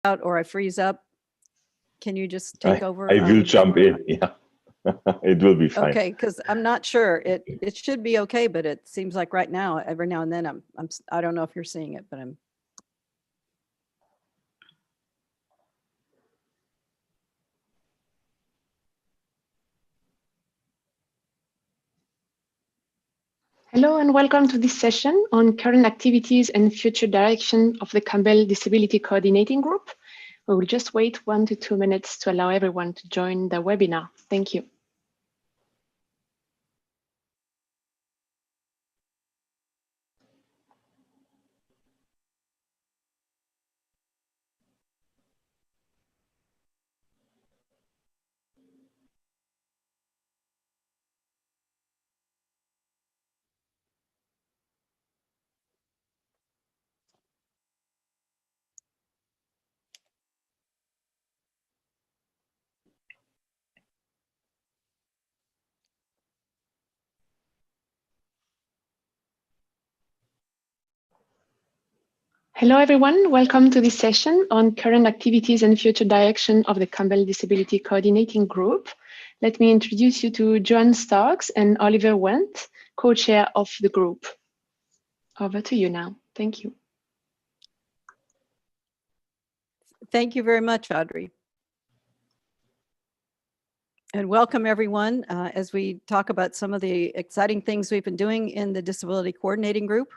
out or I freeze up, can you just take over? I will jump in. Yeah, it will be fine. Okay, because I'm not sure. It should be okay, but it seems like right now, every now and then, I don't know if you're seeing it, but I'm. Hello and welcome to this session on current activities and future direction of the Campbell Disability Coordinating Group. We will just wait 1 to 2 minutes to allow everyone to join the webinar. Thank you. Hello, everyone. Welcome to this session on current activities and future direction of the Campbell Disability Coordinating Group. Let me introduce you to Joanne Starks and Oliver Wendt, co-chair of the group. Over to you now. Thank you. Thank you very much, Audrey. And welcome, everyone, as we talk about some of the exciting things we've been doing in the Disability Coordinating Group.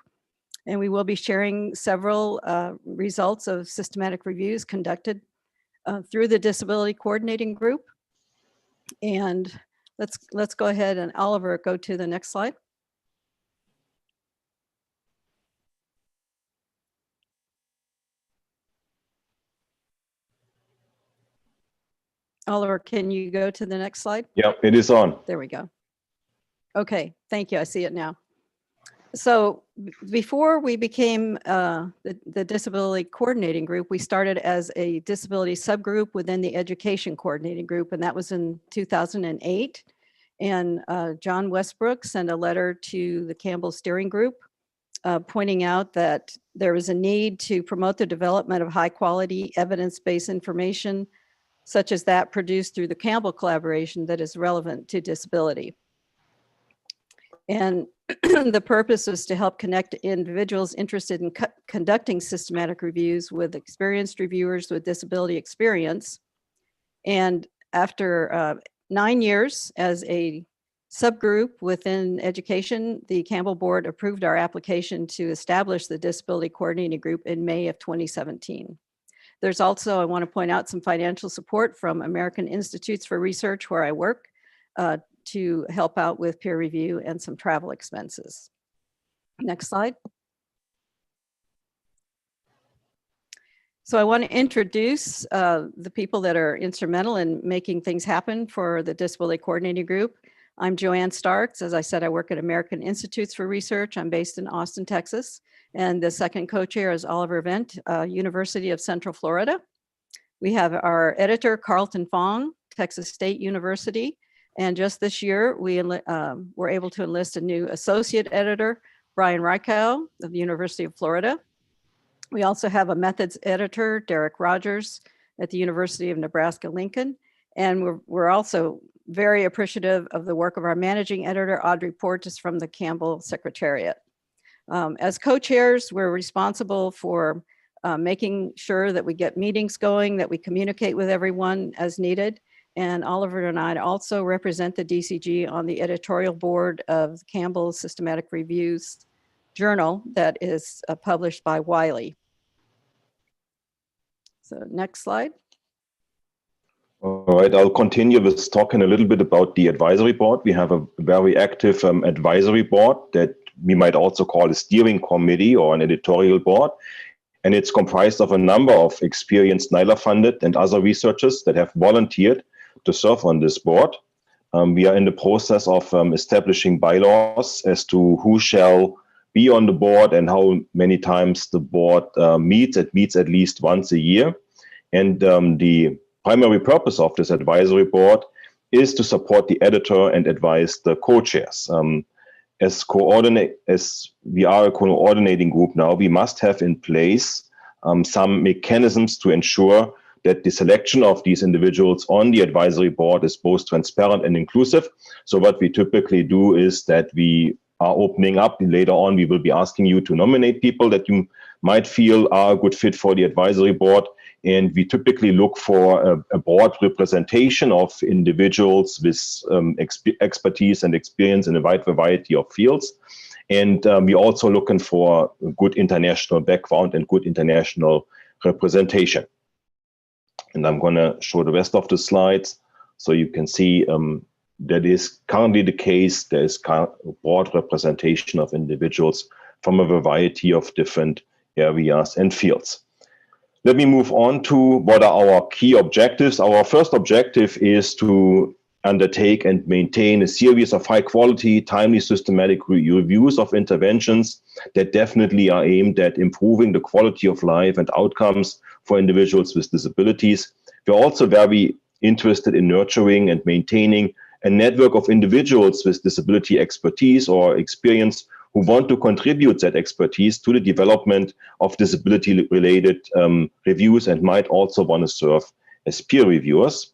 And we will be sharing several results of systematic reviews conducted through the Disability Coordinating Group. And let's go ahead and Oliver, go to the next slide. Oliver, can you go to the next slide? Yeah, it is on. There we go. Okay, thank you. I see it now. So before we became the Disability Coordinating Group, we started as a disability subgroup within the Education Coordinating Group, and that was in 2008. And John Westbrook sent a letter to the Campbell Steering Group pointing out that there was a need to promote the development of high-quality evidence-based information, such as that produced through the Campbell collaboration that is relevant to disability. And the purpose was to help connect individuals interested in conducting systematic reviews with experienced reviewers with disability experience. And after 9 years as a subgroup within education, the Campbell board approved our application to establish the Disability Coordinating Group in May of 2017. There's also, I want to point out, some financial support from American Institutes for Research, where I work, to help out with peer review and some travel expenses. Next slide. So I want to introduce the people that are instrumental in making things happen for the Disability Coordinating Group. I'm Joanne Starks. As I said, I work at American Institutes for Research. I'm based in Austin, Texas. And the second co-chair is Oliver Wendt, University of Central Florida. We have our editor, Carlton Fong, Texas State University. And just this year, we were able to enlist a new associate editor, Brian Reichow of the University of Florida. We also have a methods editor, Derek Rogers, at the University of Nebraska-Lincoln. And we're also very appreciative of the work of our managing editor, Audrey Portis, from the Campbell Secretariat. As co-chairs, we're responsible for making sure that we get meetings going, that we communicate with everyone as needed. And Oliver and I also represent the DCG on the editorial board of Campbell's Systematic Reviews journal that is published by Wiley. So next slide. All right, I'll continue with talking a little bit about the advisory board. We have a very active advisory board that we might also call a steering committee or an editorial board. And it's comprised of a number of experienced NILA-funded and other researchers that have volunteered to serve on this board. We are in the process of establishing bylaws as to who shall be on the board and how many times the board meets. It meets at least once a year. And the primary purpose of this advisory board is to support the editor and advise the co-chairs. As we are a coordinating group now, we must have in place some mechanisms to ensure that the selection of these individuals on the advisory board is both transparent and inclusive. So what we typically do is that we are opening up. Later on, we will be asking you to nominate people that you might feel are a good fit for the advisory board. And we typically look for a board representation of individuals with expertise and experience in a wide variety of fields. And we're also looking for a good international background and good international representation. And I'm going to show the rest of the slides so you can see that is currently the case. There is broad representation of individuals from a variety of different areas and fields. Let me move on to what are our key objectives. Our first objective is to undertake and maintain a series of high quality, timely, systematic reviews of interventions that definitely are aimed at improving the quality of life and outcomes for individuals with disabilities. We're also very interested in nurturing and maintaining a network of individuals with disability expertise or experience who want to contribute that expertise to the development of disability-related reviews and might also want to serve as peer reviewers.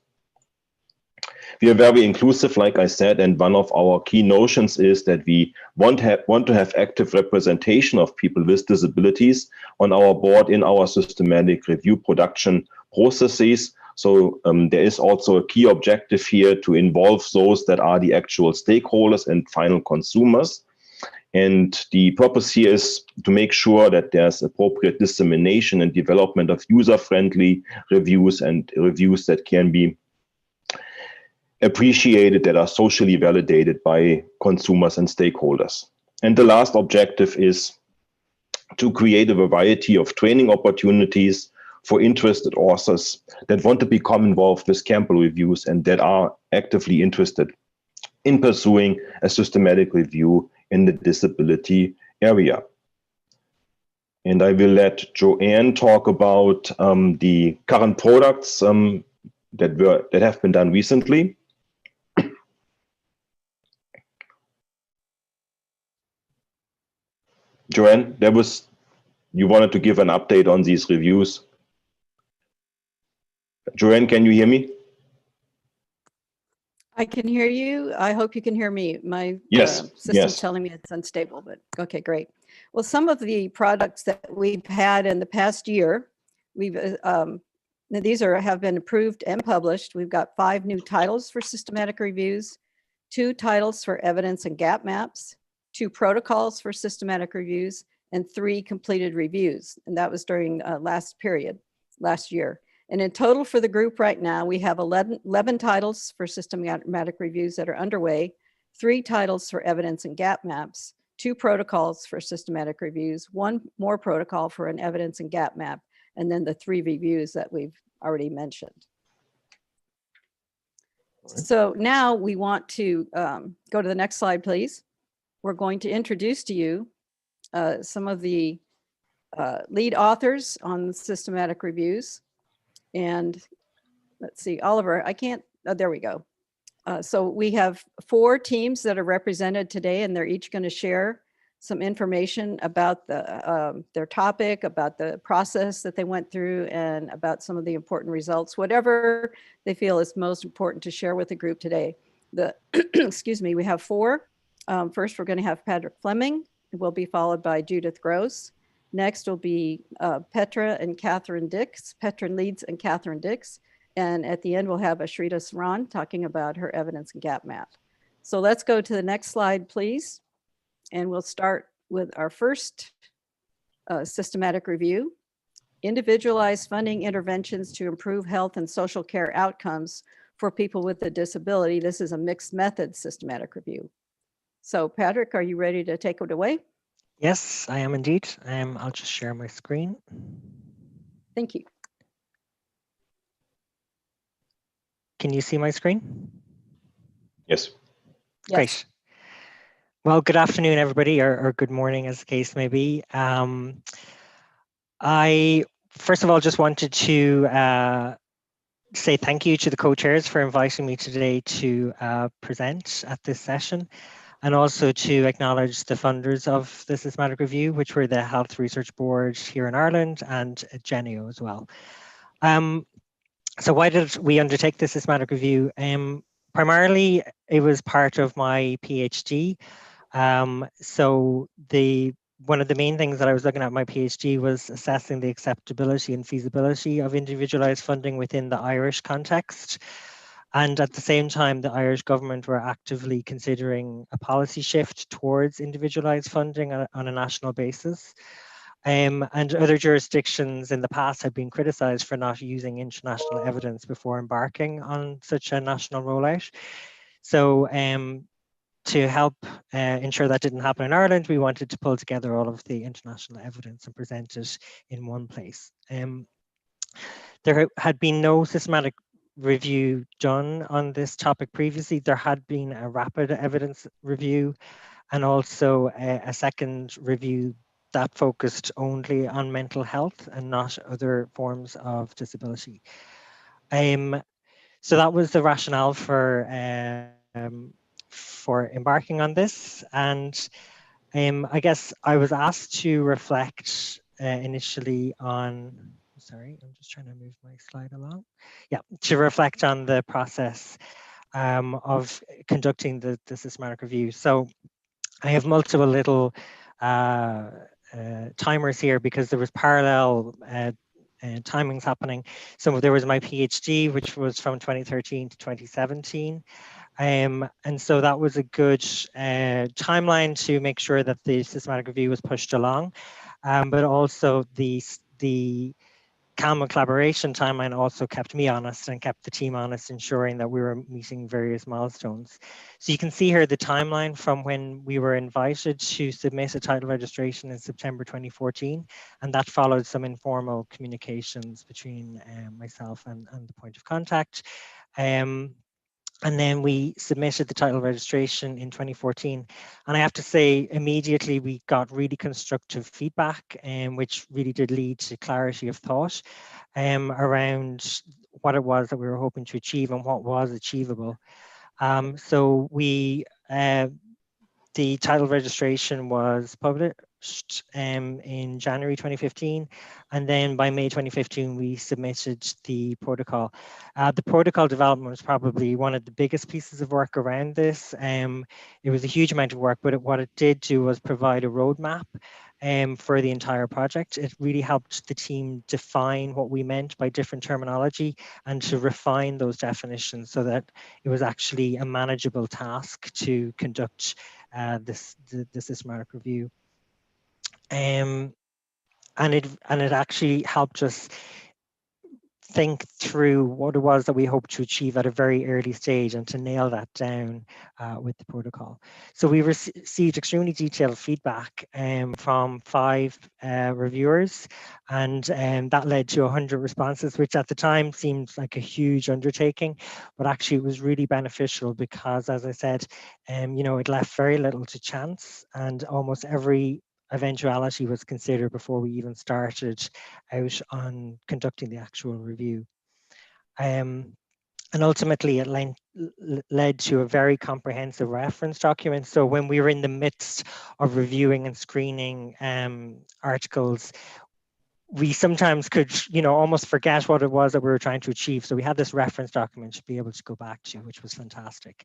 We are very inclusive, like I said, and one of our key notions is that we want to have active representation of people with disabilities on our board in our systematic review production processes. So there is also a key objective here to involve those that are the actual stakeholders and final consumers. And the purpose here is to make sure that there's appropriate dissemination and development of user-friendly reviews and reviews that can be appreciated, that are socially validated by consumers and stakeholders. And the last objective is to create a variety of training opportunities for interested authors that want to become involved with Campbell reviews and that are actively interested in pursuing a systematic review in the disability area. And I will let Joanne talk about the current products that have been done recently. Joanne, you wanted to give an update on these reviews. Joanne, can you hear me? I can hear you. I hope you can hear me. My system's telling me it's unstable, but okay, great. Well, some of the products that we've had in the past year, these have been approved and published. We've got 5 new titles for systematic reviews, 2 titles for evidence and gap maps, 2 protocols for systematic reviews, and 3 completed reviews. And that was during last year. And in total for the group right now, we have 11 titles for systematic reviews that are underway, 3 titles for evidence and gap maps, 2 protocols for systematic reviews, 1 more protocol for an evidence and gap map, and then the 3 reviews that we've already mentioned. So now we want to go to the next slide, please. We're going to introduce to you some of the lead authors on systematic reviews. And let's see, Oliver, there we go. So we have 4 teams that are represented today, and they're each going to share some information about their topic, about the process that they went through, and about some of the important results, whatever they feel is most important to share with the group today. Excuse me, we have 4. First, we're going to have Patrick Fleming. It will be followed by Judith Gross. Next will be Petra and Catherine Dix, Petra Leeds and Catherine Dix. And at the end, we'll have Ashrita Saran talking about her evidence and gap map. So let's go to the next slide, please. And we'll start with our first systematic review, individualized funding interventions to improve health and social care outcomes for people with a disability. This is a mixed method systematic review. So Patrick, are you ready to take it away? Yes, I am indeed. I'll just share my screen. Thank you. Can you see my screen? Yes. Great. Well, good afternoon, everybody, or good morning, as the case may be. I, first of all, just wanted to say thank you to the co-chairs for inviting me today to present at this session. and also to acknowledge the funders of the systematic review, which were the Health Research Board here in Ireland and Genio as well. So why did we undertake this systematic review? Primarily, it was part of my PhD. So one of the main things that I was looking at my PhD was assessing the acceptability and feasibility of individualized funding within the Irish context. And at the same time, the Irish government were actively considering a policy shift towards individualized funding on a national basis. And other jurisdictions in the past have been criticized for not using international evidence before embarking on such a national rollout. So to help ensure that didn't happen in Ireland, we wanted to pull together all of the international evidence and present it in one place. There had been no systematic review done on this topic previously. There had been a rapid evidence review and also a second review that focused only on mental health and not other forms of disability. So that was the rationale for embarking on this. And I guess I was asked to reflect initially on, sorry, I'm just trying to move my slide along. Yeah, to reflect on the process of conducting the systematic review. So I have multiple little timers here because there was parallel timings happening. So there was my PhD, which was from 2013 to 2017. And so that was a good timeline to make sure that the systematic review was pushed along. But also the Campbell collaboration timeline also kept me honest and kept the team honest, ensuring that we were meeting various milestones. So you can see here the timeline from when we were invited to submit a title registration in September 2014, and that followed some informal communications between myself and the point of contact. And then we submitted the title registration in 2014. And I have to say, immediately we got really constructive feedback, which really did lead to clarity of thought around what it was that we were hoping to achieve and what was achievable. So the title registration was published in January 2015, and then by May 2015 we submitted the protocol. The protocol development was probably one of the biggest pieces of work around this. It was a huge amount of work, but what it did do was provide a roadmap for the entire project. It really helped the team define what we meant by different terminology and to refine those definitions so that it was actually a manageable task to conduct the systematic review. And it actually helped us think through what it was that we hoped to achieve at a very early stage and to nail that down with the protocol. So we received extremely detailed feedback from 5 reviewers, and that led to 100 responses, which at the time seemed like a huge undertaking, but actually it was really beneficial because, as I said, it left very little to chance, and almost every eventuality was considered before we even started out on conducting the actual review. And ultimately it led to a very comprehensive reference document. So when we were in the midst of reviewing and screening articles, we sometimes could, almost forget what it was that we were trying to achieve. So we had this reference document to be able to go back to, which was fantastic.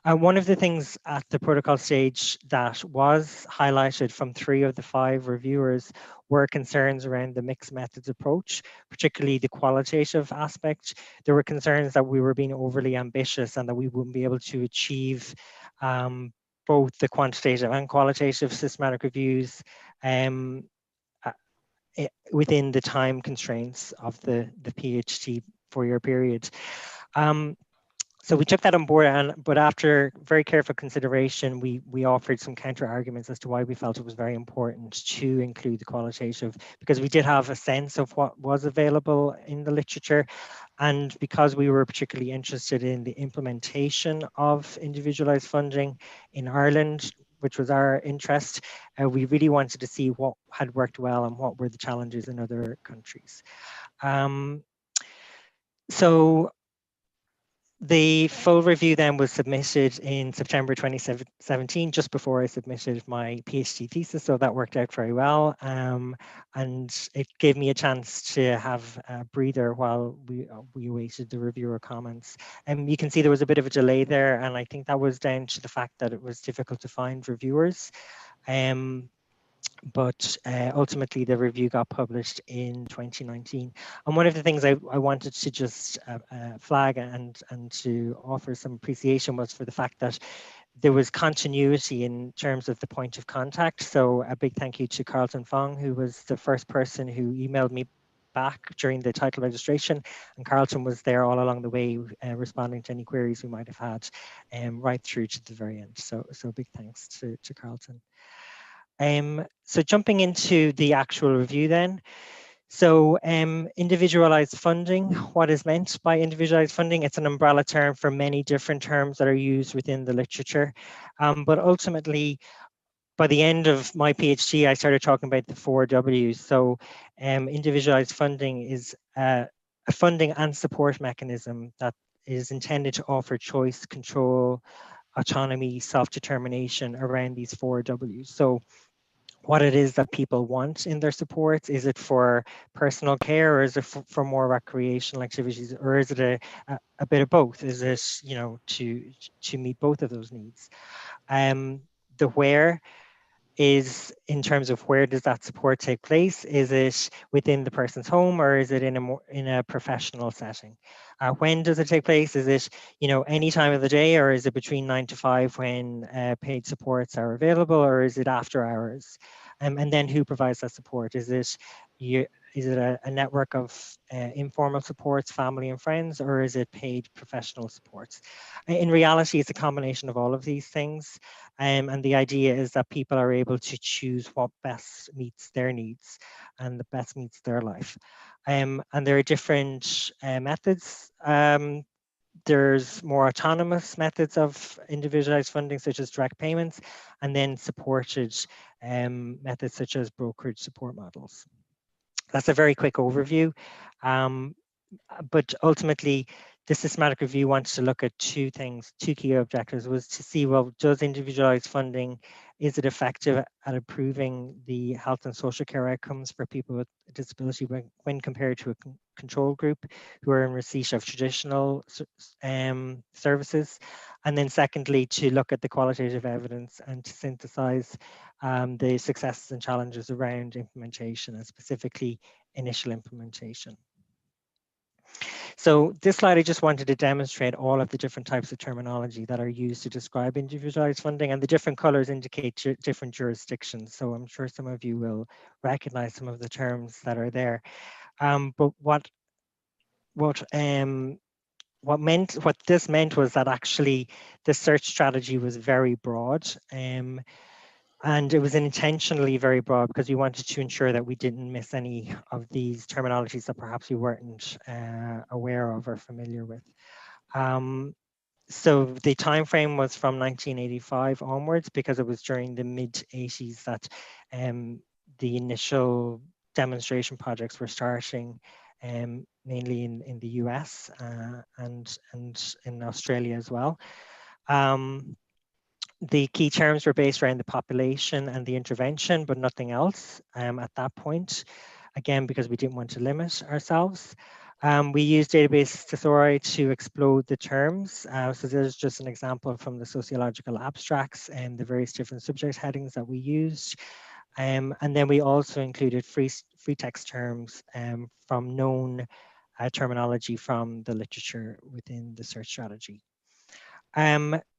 One of the things at the protocol stage that was highlighted from 3 of the 5 reviewers were concerns around the mixed methods approach, particularly the qualitative aspect. There were concerns that we were being overly ambitious and that we wouldn't be able to achieve both the quantitative and qualitative systematic reviews within the time constraints of the PhD 4-year period. So we took that on board, but after very careful consideration, we offered some counter arguments as to why we felt it was very important to include the qualitative, because we did have a sense of what was available in the literature, and because we were particularly interested in the implementation of individualized funding in Ireland, which was our interest, we really wanted to see what had worked well and what were the challenges in other countries. So The full review then was submitted in September 2017, just before I submitted my PhD thesis, so that worked out very well. And it gave me a chance to have a breather while we awaited the reviewer comments. And you can see there was a bit of a delay there, and I think that was down to the fact that it was difficult to find reviewers. But ultimately the review got published in 2019. And one of the things I wanted to just flag and to offer some appreciation was for the fact that there was continuity in terms of the point of contact. So a big thank you to Carlton Fong, who was the first person who emailed me back during the title registration, and Carlton was there all along the way, responding to any queries we might have had, right through to the very end. So big thanks to Carlton. So jumping into the actual review then. So individualized funding, what is meant by individualized funding? It's an umbrella term for many different terms that are used within the literature. But ultimately, by the end of my PhD, I started talking about the 4 Ws. So individualized funding is a funding and support mechanism that is intended to offer choice, control, autonomy, self-determination around these 4 Ws. So what it is that people want in their supports. Is it for personal care, or is it for more recreational activities, or is it a bit of both? Is it, you know, to meet both of those needs? The where is in terms of where does that support take place? Is it within the person's home, or is it in a professional setting? When does it take place? Is it, you know, any time of the day, or is it between 9 to 5 when paid supports are available, or is it after hours? And then who provides that support? Is it a network of informal supports, family and friends, or is it paid professional supports? In reality, it's a combination of all of these things. And the idea is that people are able to choose what best meets their needs and the best meets their life. And there are different methods. There's more autonomous methods of individualized funding, such as direct payments, and then supported methods such as brokerage support models. That's a very quick overview. But ultimately, the systematic review wants to look at 2 things. 2 key objectives was to see, well, does individualized funding, is it effective at improving the health and social care outcomes for people with a disability when compared to a control group who are in receipt of traditional services? And then secondly, to look at the qualitative evidence and to synthesize the successes and challenges around implementation, and specifically initial implementation. So this slide, I just wanted to demonstrate all of the different types of terminology that are used to describe individualized funding, and the different colors indicate different jurisdictions. So I'm sure some of you will recognize some of the terms that are there. But what this meant was that actually the search strategy was very broad. And it was intentionally very broad because we wanted to ensure that we didn't miss any of these terminologies that perhaps we weren't aware of or familiar with. So the time frame was from 1985 onwards, because it was during the mid-80s that the initial demonstration projects were starting, mainly in the US and in Australia as well. The key terms were based around the population and the intervention, but nothing else at that point, again, because we didn't want to limit ourselves. We used database thesauri to explode the terms. So there's just an example from the sociological abstracts and the various different subject headings that we used. And then we also included free text terms from known terminology from the literature within the search strategy.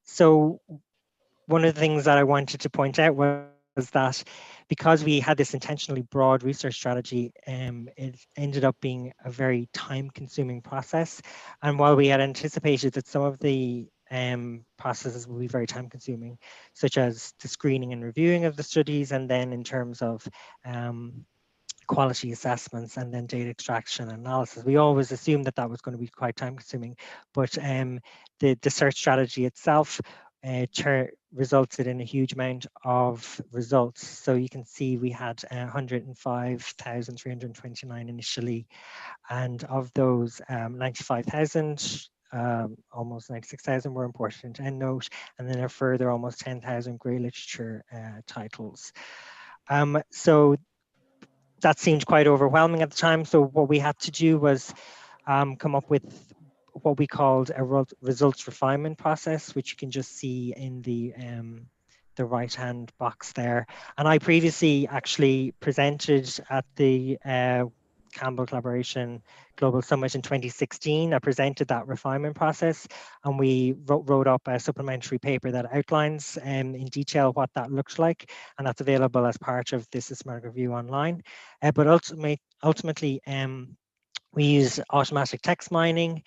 So one of the things that I wanted to point out was that because we had this intentionally broad research strategy, it ended up being a very time-consuming process. And while we had anticipated that some of the processes will be very time-consuming, such as the screening and reviewing of the studies, and then in terms of quality assessments and then data extraction and analysis, we always assumed that that was going to be quite time-consuming. But the search strategy itself resulted in a huge amount of results. So you can see we had 105,329 initially, and of those 95,000 almost 96,000 were imported into EndNote, and then a further almost 10,000 grey literature titles. So that seemed quite overwhelming at the time. So what we had to do was come up with what we called a results refinement process, which you can just see in the right-hand box there. And I previously actually presented at the Campbell Collaboration Global Summit in 2016. I presented that refinement process, and we wrote up a supplementary paper that outlines in detail what that looks like, and that's available as part of this systematic review online. But ultimately, we use automatic text mining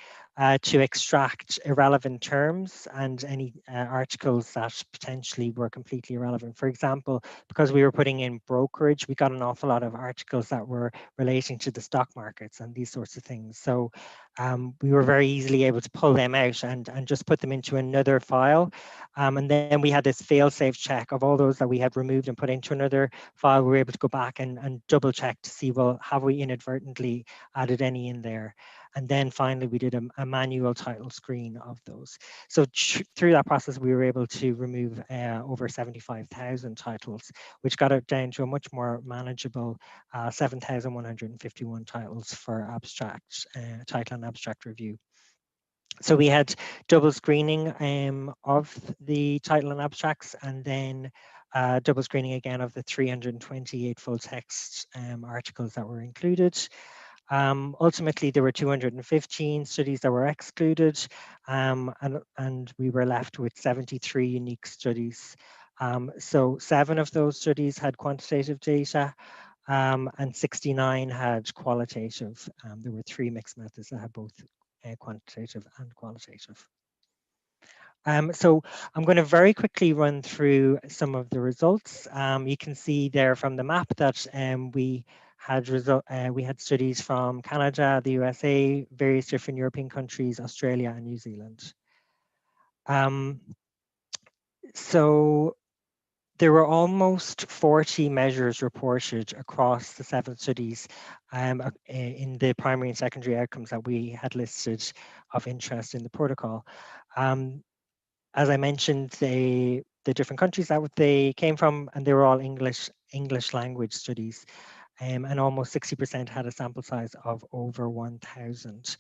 to extract irrelevant terms and any articles that potentially were completely irrelevant. For example, because we were putting in brokerage, we got an awful lot of articles that were relating to the stock markets and these sorts of things. So we were very easily able to pull them out and just put them into another file. And then we had this fail-safe check of all those that we had removed and put into another file. We were able to go back and double check to see, well, have we inadvertently added any in there? And then finally, we did a manual title screen of those. So through that process, we were able to remove over 75,000 titles, which got it down to a much more manageable 7,151 titles for abstract title and abstract review. So we had double screening of the title and abstracts, and then double screening again of the 328 full text articles that were included. Ultimately, there were 215 studies that were excluded, and we were left with 73 unique studies. So 7 of those studies had quantitative data, and 69 had qualitative. There were 3 mixed methods that had both quantitative and qualitative. So I'm going to very quickly run through some of the results. You can see there from the map that we had studies from Canada, the USA, various different European countries, Australia, and New Zealand. So there were almost 40 measures reported across the 7 studies in the primary and secondary outcomes that we had listed of interest in the protocol. As I mentioned, the different countries that they came from, and they were all English language studies, and almost 60% had a sample size of over 1,000.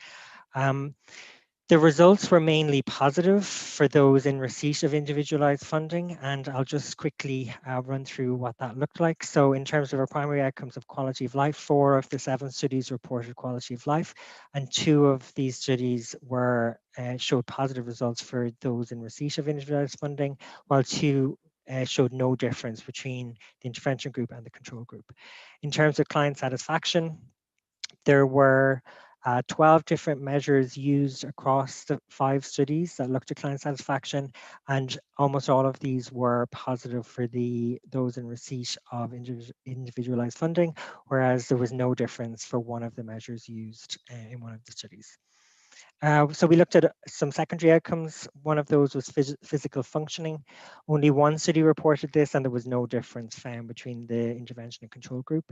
The results were mainly positive for those in receipt of individualized funding, and I'll just quickly run through what that looked like. So in terms of our primary outcomes of quality of life, 4 of the 7 studies reported quality of life, and 2 of these studies were showed positive results for those in receipt of individualized funding, while 2 showed no difference between the intervention group and the control group. In terms of client satisfaction, there were 12 different measures used across the 5 studies that looked at client satisfaction, and almost all of these were positive for those in receipt of individualized funding, whereas there was no difference for one of the measures used in one of the studies. So we looked at some secondary outcomes. One of those was physical functioning. Only 1 study reported this, and there was no difference found between the intervention and control group.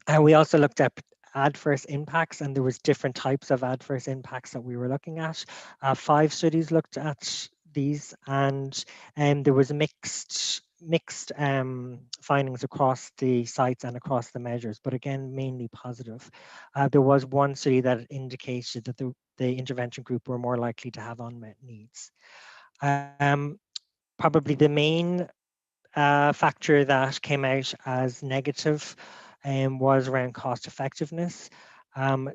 And we also looked at adverse impacts, and there was different types of adverse impacts that we were looking at. 5 studies looked at these, and there was mixed findings across the sites and across the measures, but again, mainly positive. There was 1 study that indicated that the intervention group were more likely to have unmet needs. Probably the main factor that came out as negative was around cost effectiveness.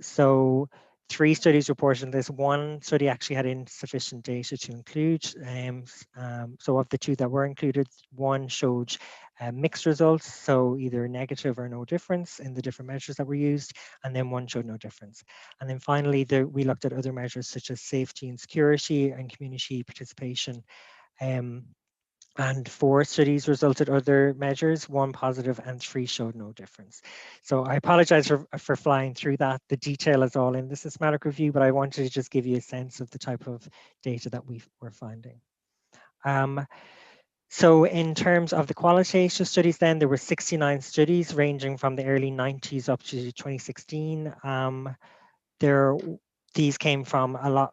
So 3 studies reported this. 1 study actually had insufficient data to include. So of the 2 that were included, 1 showed mixed results, so either negative or no difference in the different measures that were used, and then 1 showed no difference. And then finally, we looked at other measures such as safety and security and community participation. And 4 studies resulted other measures, 1 positive and 3 showed no difference. So I apologize for flying through that. The detail is all in the systematic review, but I wanted to just give you a sense of the type of data that we were finding. So in terms of the qualitative studies then, there were 69 studies ranging from the early 90s up to 2016. these came from a lot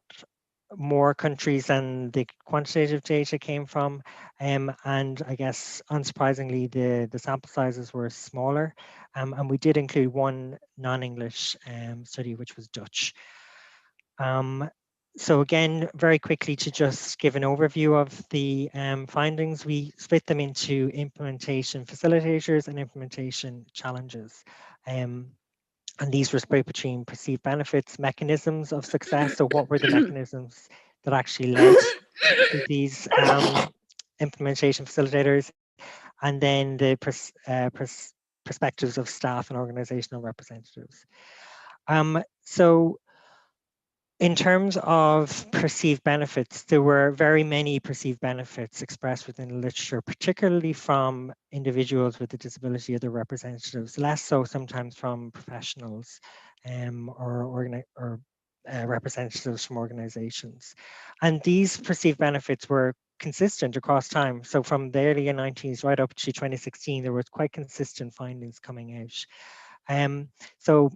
more countries than the quantitative data came from. And I guess, unsurprisingly, the sample sizes were smaller. And we did include one non-English study, which was Dutch. So again, very quickly to just give an overview of the findings, we split them into implementation facilitators and implementation challenges. And these were split between perceived benefits, mechanisms of success. So what were the mechanisms that actually led to these implementation facilitators? And then the perspectives of staff and organizational representatives. So in terms of perceived benefits, there were very many perceived benefits expressed within the literature, particularly from individuals with a disability or their representatives, less so sometimes from professionals or representatives from organizations. And these perceived benefits were consistent across time. So from the early 90s right up to 2016, there was quite consistent findings coming out. So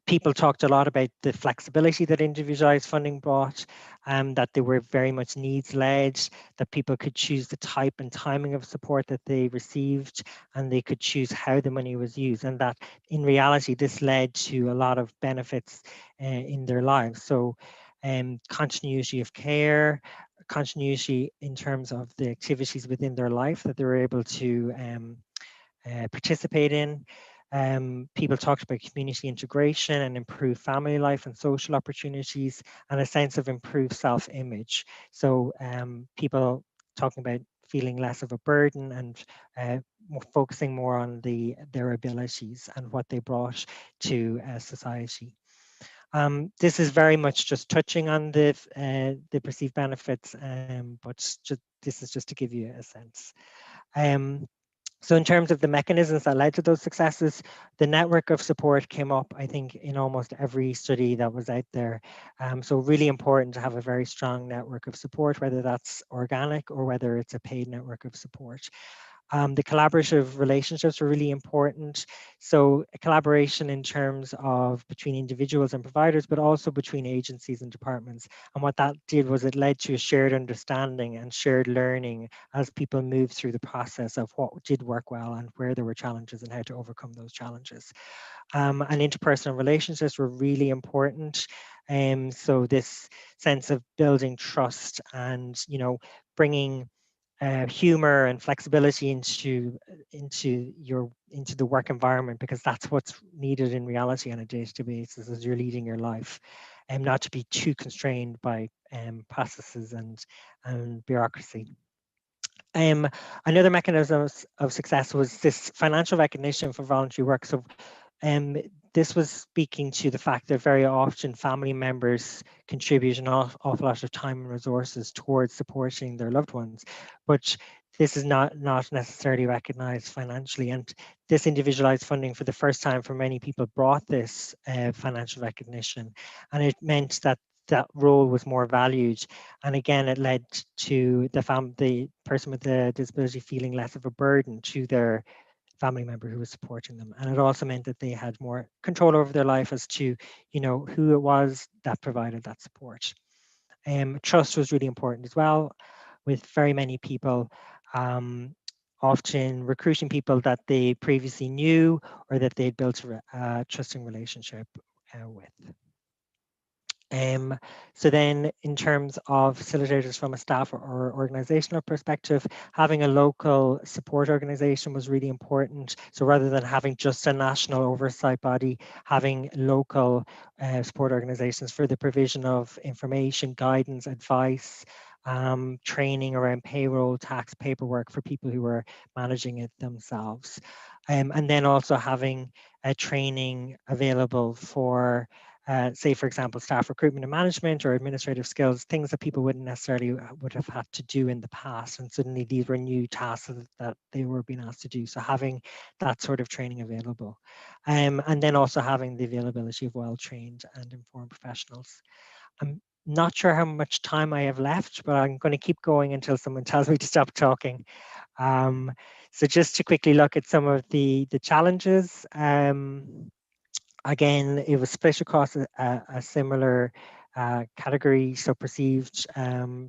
people talked a lot about the flexibility that individualized funding brought, that they were very much needs-led, that people could choose the type and timing of support that they received, and they could choose how the money was used, and that in reality, this led to a lot of benefits in their lives. So continuity of care, continuity in terms of the activities within their life that they were able to participate in. People talked about community integration and improved family life and social opportunities, and a sense of improved self-image. So people talking about feeling less of a burden and focusing more on their abilities and what they brought to society. This is very much just touching on the perceived benefits, but this is just to give you a sense. So in terms of the mechanisms that led to those successes, the network of support came up, I think, in almost every study that was out there. So really important to have a very strong network of support, whether that's organic or whether it's a paid network of support. The collaborative relationships are really important. So a collaboration in terms of between individuals and providers, but also between agencies and departments. And what that did was it led to a shared understanding and shared learning as people moved through the process of what did work well and where there were challenges and how to overcome those challenges. And interpersonal relationships were really important. So this sense of building trust and, bringing humor and flexibility into the work environment, because that's what's needed in reality on a day-to-day basis as you're leading your life, and not to be too constrained by processes and bureaucracy. Another mechanism of success was this financial recognition for voluntary work. So this was speaking to the fact that very often family members contribute an awful lot of time and resources towards supporting their loved ones, but this is not necessarily recognized financially. And this individualized funding for the first time for many people brought this financial recognition, and it meant that role was more valued. And again, it led to the person with the disability feeling less of a burden to their family member who was supporting them. And it also meant that they had more control over their life as to, who it was that provided that support. Trust was really important as well, with very many people often recruiting people that they previously knew or that they'd built a trusting relationship with. So then in terms of facilitators from a staff or organizational perspective, having a local support organization was really important. So rather than having just a national oversight body, having local support organizations for the provision of information, guidance, advice, training around payroll, tax, paperwork for people who are managing it themselves. And then also having training available for say, for example, staff recruitment and management or administrative skills, things that people wouldn't necessarily would have had to do in the past. And suddenly these were new tasks that they were being asked to do. So having that sort of training available. And then also having the availability of well-trained and informed professionals. I'm not sure how much time I have left, but I'm going to keep going until someone tells me to stop talking. So just to quickly look at some of the challenges. Again, it was split across a similar category, so perceived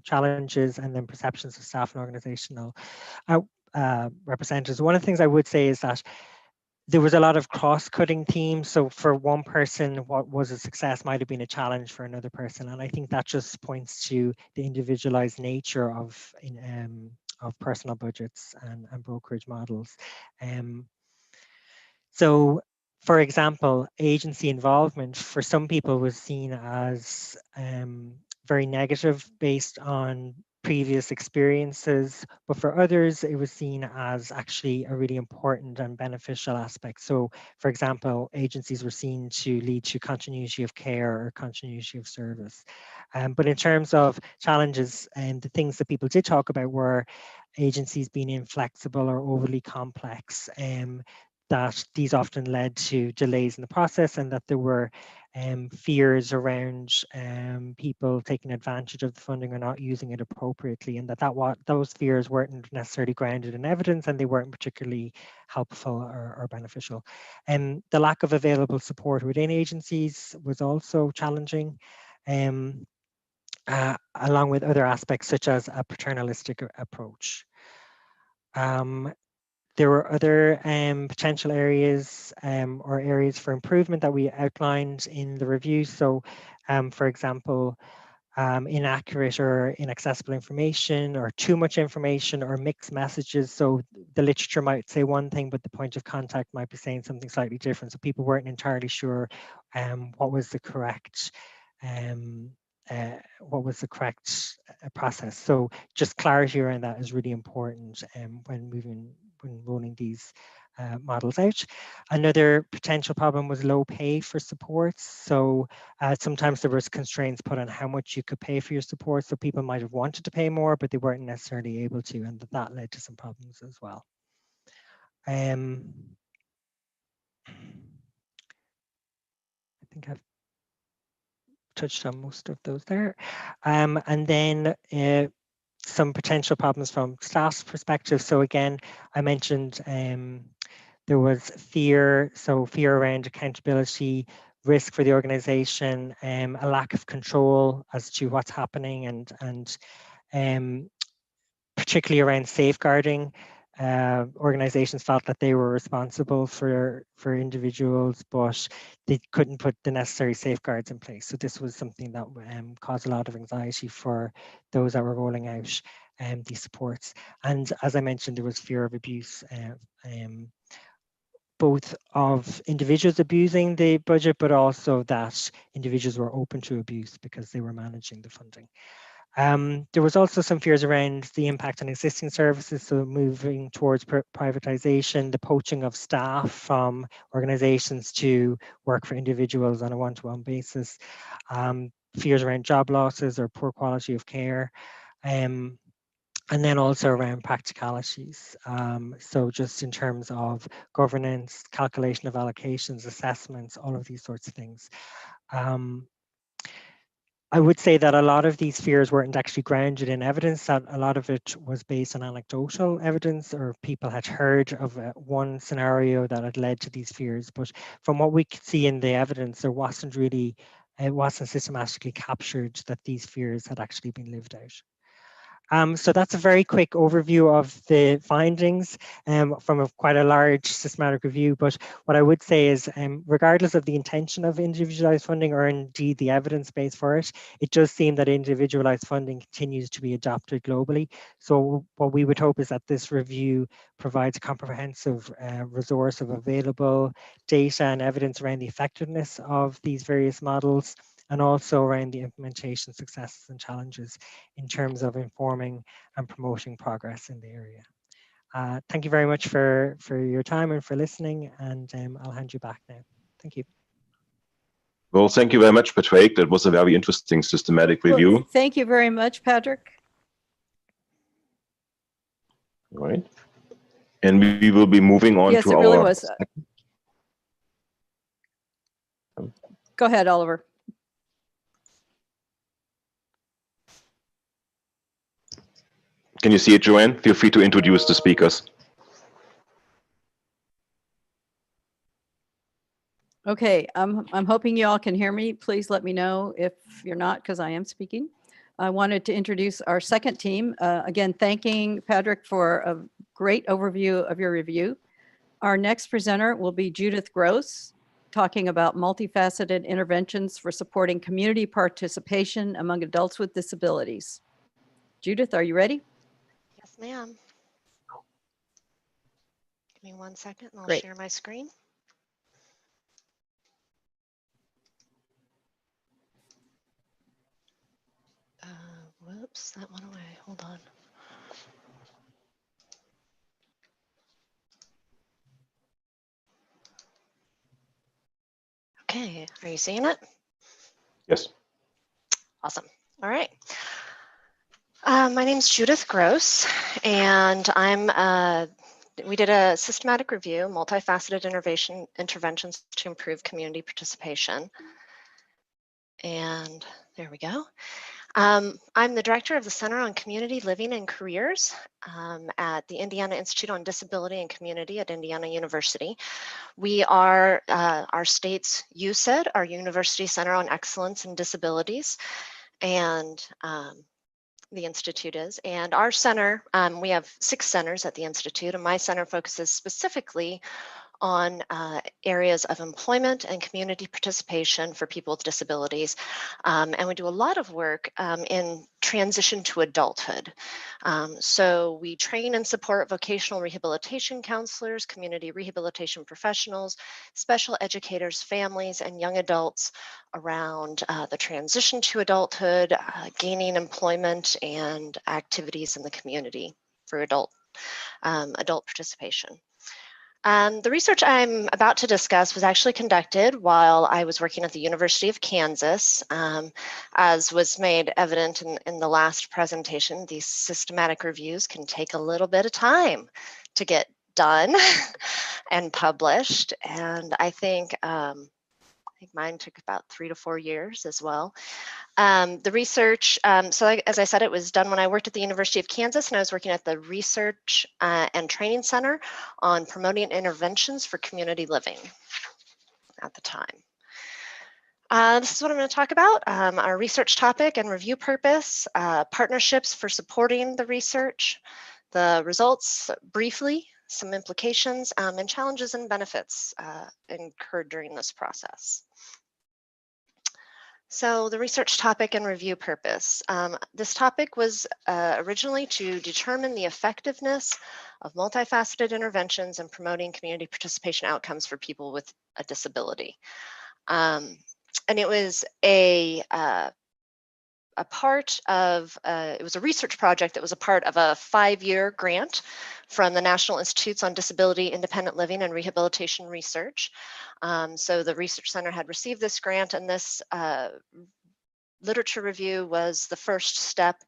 challenges and then perceptions of staff and organizational representatives. One of the things I would say is that there was a lot of cross-cutting themes. So for one person, what was a success might have been a challenge for another person. And I think that just points to the individualized nature of personal budgets and brokerage models. So, for example, agency involvement for some people was seen as very negative based on previous experiences, but for others, it was seen as actually a really important and beneficial aspect. So, for example, agencies were seen to lead to continuity of care or continuity of service. But in terms of challenges, and the things that people did talk about were agencies being inflexible or overly complex, that these often led to delays in the process, and that there were fears around people taking advantage of the funding or not using it appropriately, and those fears weren't necessarily grounded in evidence, and they weren't particularly helpful or beneficial. And the lack of available support within agencies was also challenging, along with other aspects such as a paternalistic approach. There were other potential areas or areas for improvement that we outlined in the review. So, for example, inaccurate or inaccessible information, or too much information, or mixed messages. So the literature might say one thing, but the point of contact might be saying something slightly different. So people weren't entirely sure what was the correct process. So just clarity around that is really important when rolling these models out. Another potential problem was low pay for supports. So sometimes there was constraints put on how much you could pay for your support. So people might have wanted to pay more, but they weren't necessarily able to, and that led to some problems as well. I think I've touched on most of those there. And then some potential problems from staff's perspective. So again, I mentioned there was fear, so fear around accountability, risk for the organization, a lack of control as to what's happening, and particularly around safeguarding. Organizations felt that they were responsible for individuals, but they couldn't put the necessary safeguards in place. So this was something that caused a lot of anxiety for those that were rolling out these supports. And as I mentioned, there was fear of abuse, both of individuals abusing the budget, but also that individuals were open to abuse because they were managing the funding. There was also some fears around the impact on existing services, so moving towards privatization, the poaching of staff from organizations to work for individuals on a one-to-one basis, fears around job losses or poor quality of care, and then also around practicalities. So just in terms of governance, calculation of allocations, assessments, all of these sorts of things. I would say that a lot of these fears weren't actually grounded in evidence, that a lot of it was based on anecdotal evidence, or people had heard of one scenario that had led to these fears. But from what we could see in the evidence, it wasn't systematically captured that these fears had actually been lived out. So that's a very quick overview of the findings from quite a large systematic review. But what I would say is, regardless of the intention of individualized funding, or indeed the evidence base for it, it does seem that individualized funding continues to be adopted globally. So what we would hope is that this review provides a comprehensive resource of available data and evidence around the effectiveness of these various models, and also around the implementation successes and challenges in terms of informing and promoting progress in the area. Thank you very much for your time and for listening, and I'll hand you back now. Thank you. Well, thank you very much, Patrick. That was a very interesting systematic review. Well, thank you very much, Patrick. All right. And we will be moving on to it our... really was. Go ahead, Oliver. Can you see it, Joanne? Feel free to introduce the speakers. Okay, I'm hoping you all can hear me. Please let me know if you're not, because I am speaking. I wanted to introduce our second team. Again, thanking Patrick for a great overview of your review. Our next presenter will be Judith Gross, talking about multifaceted interventions for supporting community participation among adults with disabilities. Judith, are you ready? Yes, ma'am. Give me 1 second and I'll Great. share my screen. Whoops, that went away. Hold on. Okay, are you seeing it? Yes. Awesome. All right. My name's Judith Gross, and we did a systematic review, multifaceted interventions to improve community participation. And there we go. I'm the director of the Center on Community Living and Careers at the Indiana Institute on Disability and Community at Indiana University. We are our state's UCED, our University Center on Excellence in Disabilities, and the Institute is. And our center, we have 6 centers at the Institute, and my center focuses specifically on areas of employment and community participation for people with disabilities. And we do a lot of work in transition to adulthood. So we train and support vocational rehabilitation counselors, community rehabilitation professionals, special educators, families, and young adults around the transition to adulthood, gaining employment, and activities in the community for adult participation. The research I'm about to discuss was actually conducted while I was working at the University of Kansas. As was made evident in the last presentation, these systematic reviews can take a little bit of time to get done and published. And I think mine took about 3 to 4 years as well. The research, as I said, it was done when I worked at the University of Kansas, and I was working at the Research and Training Center on promoting interventions for community living at the time. This is what I'm going to talk about, our research topic and review purpose, partnerships for supporting the research, the results briefly, some implications, and challenges and benefits incurred during this process. So the research topic and review purpose. This topic was originally to determine the effectiveness of multifaceted interventions in promoting community participation outcomes for people with a disability. And it was a part of, it was a research project that was a part of a 5-year grant from the National Institutes on Disability, Independent Living, and Rehabilitation Research. So the Research Center had received this grant, and this literature review was the first step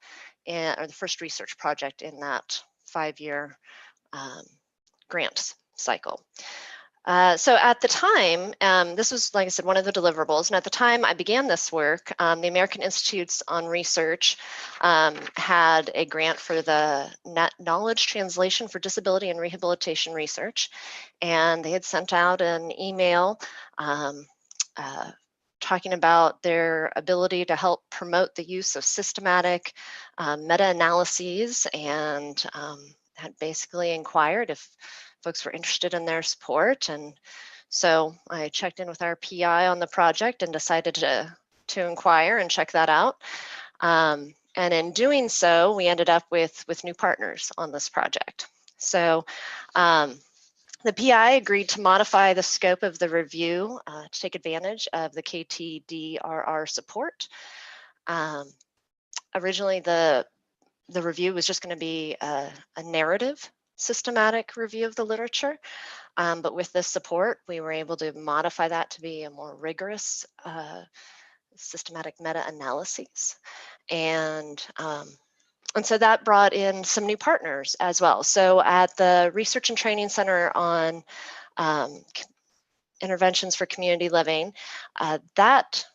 or the first research project in that 5-year grant cycle. So at the time, this was, like I said, one of the deliverables. And at the time I began this work, the American Institutes on Research had a grant for the Knowledge Translation for Disability and Rehabilitation Research. And they had sent out an email talking about their ability to help promote the use of systematic meta-analyses, and had basically inquired if folks were interested in their support. And so I checked in with our PI on the project and decided to inquire and check that out. And in doing so, we ended up with new partners on this project. So the PI agreed to modify the scope of the review to take advantage of the KTDRR support. Originally, the review was just going to be a narrative systematic review of the literature, but with this support, we were able to modify that to be a more rigorous systematic meta-analyses. And so that brought in some new partners as well. So at the Research and Training Center on Interventions for Community Living, that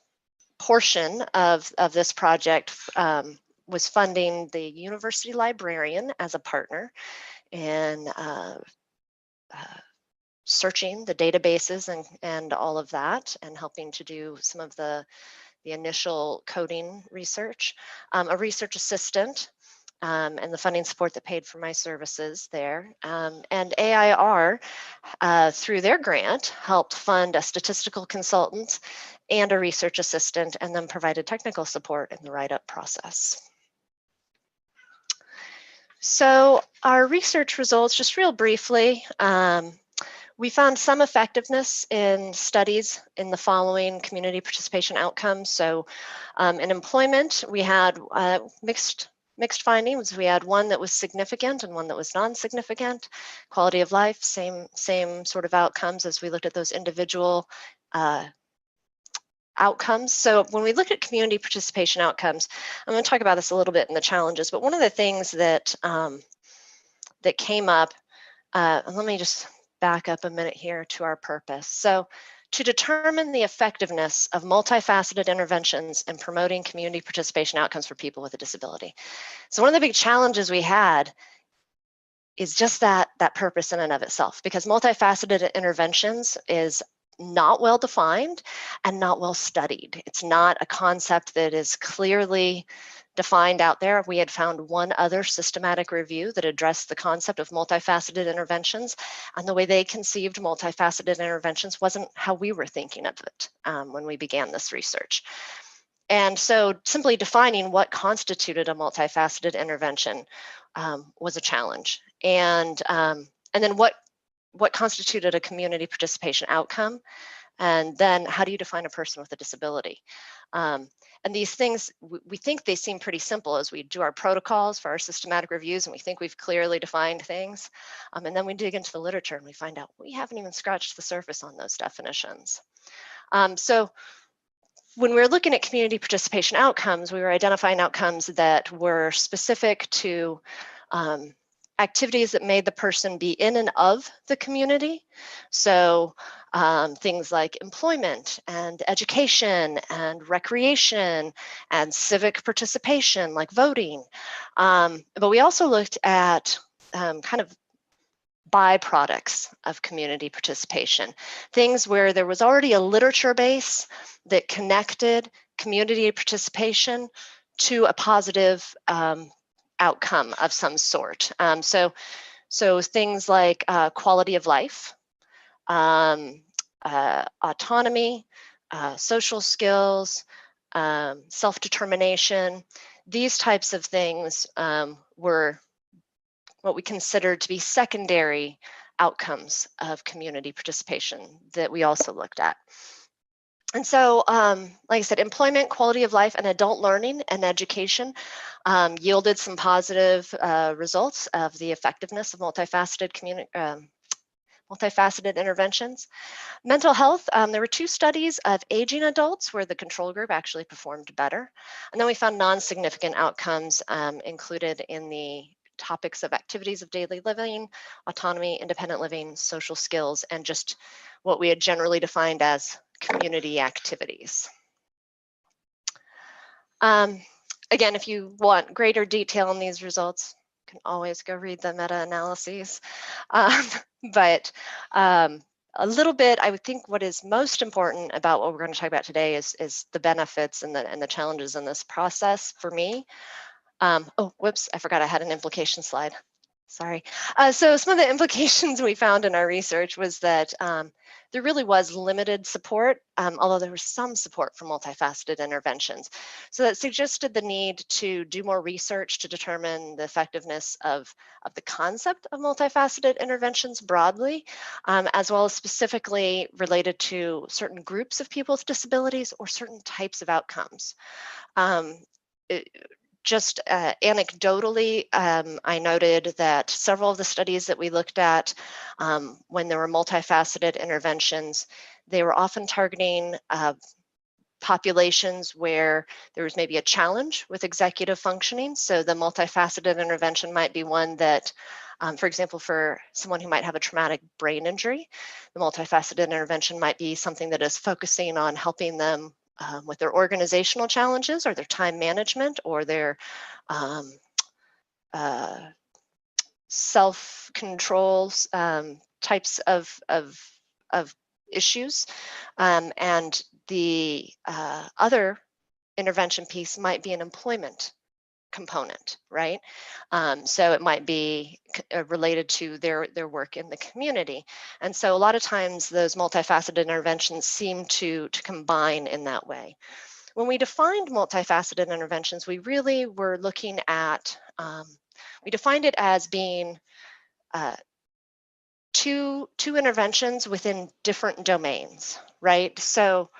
portion of this project was funding the university librarian as a partner in searching the databases and all of that, and helping to do some of the initial coding research, a research assistant, and the funding support that paid for my services there. And AIR, through their grant, helped fund a statistical consultant and a research assistant, and then provided technical support in the write-up process. So our research results, just real briefly, we found some effectiveness in studies in the following community participation outcomes. So in employment, we had mixed findings. We had one that was significant and one that was non-significant. Quality of life, same sort of outcomes as we looked at those individual outcomes. So when we look at community participation outcomes, I'm going to talk about this a little bit in the challenges, but one of the things that that came up, let me just back up a minute here to our purpose. So to determine the effectiveness of multifaceted interventions in promoting community participation outcomes for people with a disability. So one of the big challenges we had is just that purpose in and of itself, because multifaceted interventions is not well defined and not well studied. It's not a concept that is clearly defined out there. We had found one other systematic review that addressed the concept of multifaceted interventions, and the way they conceived multifaceted interventions wasn't how we were thinking of it when we began this research. And so simply defining what constituted a multifaceted intervention was a challenge. And then what constituted a community participation outcome, and then how do you define a person with a disability? And these things, we think they seem pretty simple as we do our protocols for our systematic reviews, and we think we've clearly defined things. And then we dig into the literature and we find out we haven't even scratched the surface on those definitions. So when we were looking at community participation outcomes, we were identifying outcomes that were specific to activities that made the person be in and of the community. So things like employment and education and recreation and civic participation, like voting. But we also looked at kind of byproducts of community participation, things where there was already a literature base that connected community participation to a positive outcome of some sort. So things like quality of life, autonomy, social skills, self-determination. These types of things were what we considered to be secondary outcomes of community participation that we also looked at. And so, like I said, employment, quality of life, and adult learning and education yielded some positive results of the effectiveness of multifaceted interventions. Mental health, there were 2 studies of aging adults where the control group actually performed better. And then we found non-significant outcomes included in the topics of activities of daily living, autonomy, independent living, social skills, and just what we had generally defined as community activities. Again, if you want greater detail on these results, you can always go read the meta-analyses. But a little bit, I would think what is most important about what we're going to talk about today is the benefits and the challenges in this process for me. Oh, whoops, I forgot I had an implication slide. Sorry. So some of the implications we found in our research was that there really was limited support, although there was some support for multifaceted interventions. So that suggested the need to do more research to determine the effectiveness of the concept of multifaceted interventions broadly, as well as specifically related to certain groups of people with disabilities or certain types of outcomes. Just anecdotally, I noted that several of the studies that we looked at when there were multifaceted interventions, they were often targeting populations where there was maybe a challenge with executive functioning. So the multifaceted intervention might be one that, for example, for someone who might have a traumatic brain injury, the multifaceted intervention might be something that is focusing on helping them with their organizational challenges or their time management or their self-controls types of issues, and the other intervention piece might be an employment component, right? So it might be related to their work in the community. And so a lot of times those multifaceted interventions seem to combine in that way. When we defined multifaceted interventions, we really were looking at, we defined it as being two interventions within different domains, right? So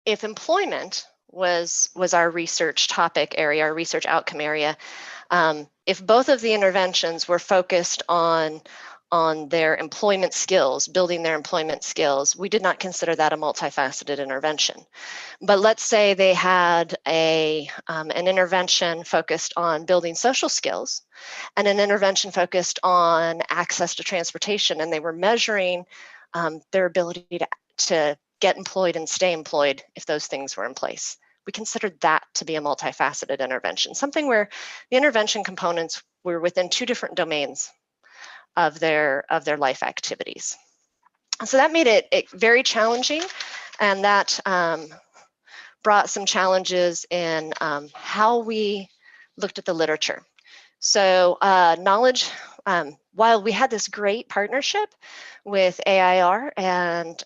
if employment was our research topic area, our research outcome area, if both of the interventions were focused on their employment skills, building their employment skills, we did not consider that a multifaceted intervention. But let's say they had an intervention focused on building social skills and an intervention focused on access to transportation, and they were measuring their ability to get employed and stay employed if those things were in place. We considered that to be a multifaceted intervention, something where the intervention components were within two different domains of their life activities. So that made it very challenging, and that brought some challenges in how we looked at the literature. So knowledge, while we had this great partnership with AIR and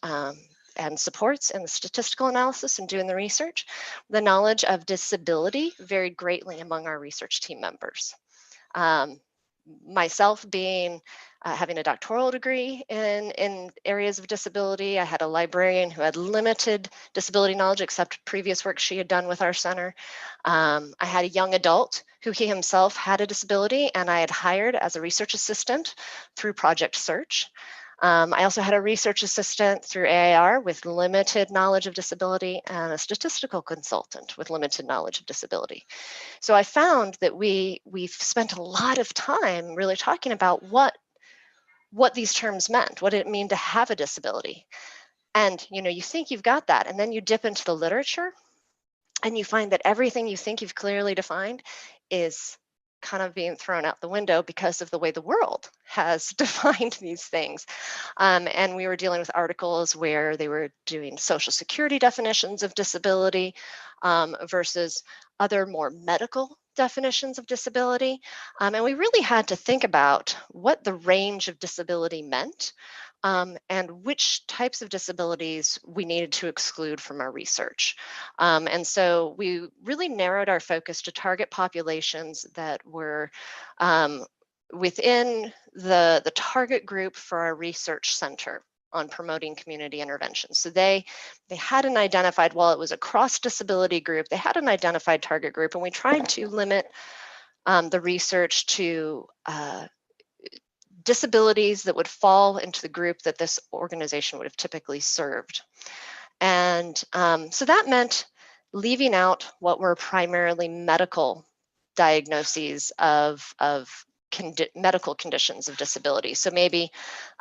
supports in the statistical analysis and doing the research, the knowledge of disability varied greatly among our research team members. Myself being having a doctoral degree in areas of disability, I had a librarian who had limited disability knowledge except previous work she had done with our center. I had a young adult who he himself had a disability, and I had hired as a research assistant through Project Search. I also had a research assistant through AIR with limited knowledge of disability and a statistical consultant with limited knowledge of disability. So I found that we've spent a lot of time really talking about what these terms meant, what did it mean to have a disability. And you think you've got that, and then you dip into the literature and you find that everything you think you've clearly defined is kind of being thrown out the window because of the way the world has defined these things. And we were dealing with articles where they were doing Social Security definitions of disability versus other more medical definitions of disability. And we really had to think about what the range of disability meant and which types of disabilities we needed to exclude from our research. And so we really narrowed our focus to target populations that were within the target group for our research center on promoting community interventions. So they had an identified, while it was a cross-disability group, they had an identified target group, and we tried to limit the research to disabilities that would fall into the group that this organization would have typically served. And so that meant leaving out what were primarily medical diagnoses of medical conditions of disability. So maybe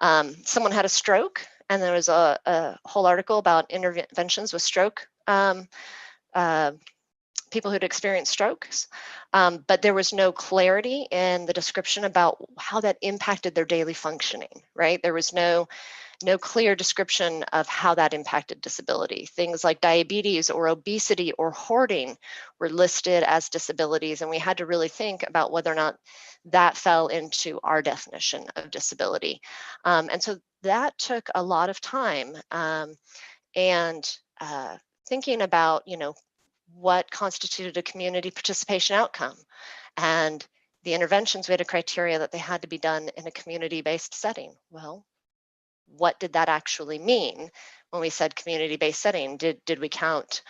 someone had a stroke, and there was a whole article about interventions with stroke people who'd experienced strokes, but there was no clarity in the description about how that impacted their daily functioning, right? There was no clear description of how that impacted disability. Things like diabetes or obesity or hoarding were listed as disabilities, and we had to really think about whether or not that fell into our definition of disability. And so that took a lot of time and thinking about, what constituted a community participation outcome. And the interventions, we had a criteria that they had to be done in a community-based setting. Well, what did that actually mean when we said community-based setting? Did we count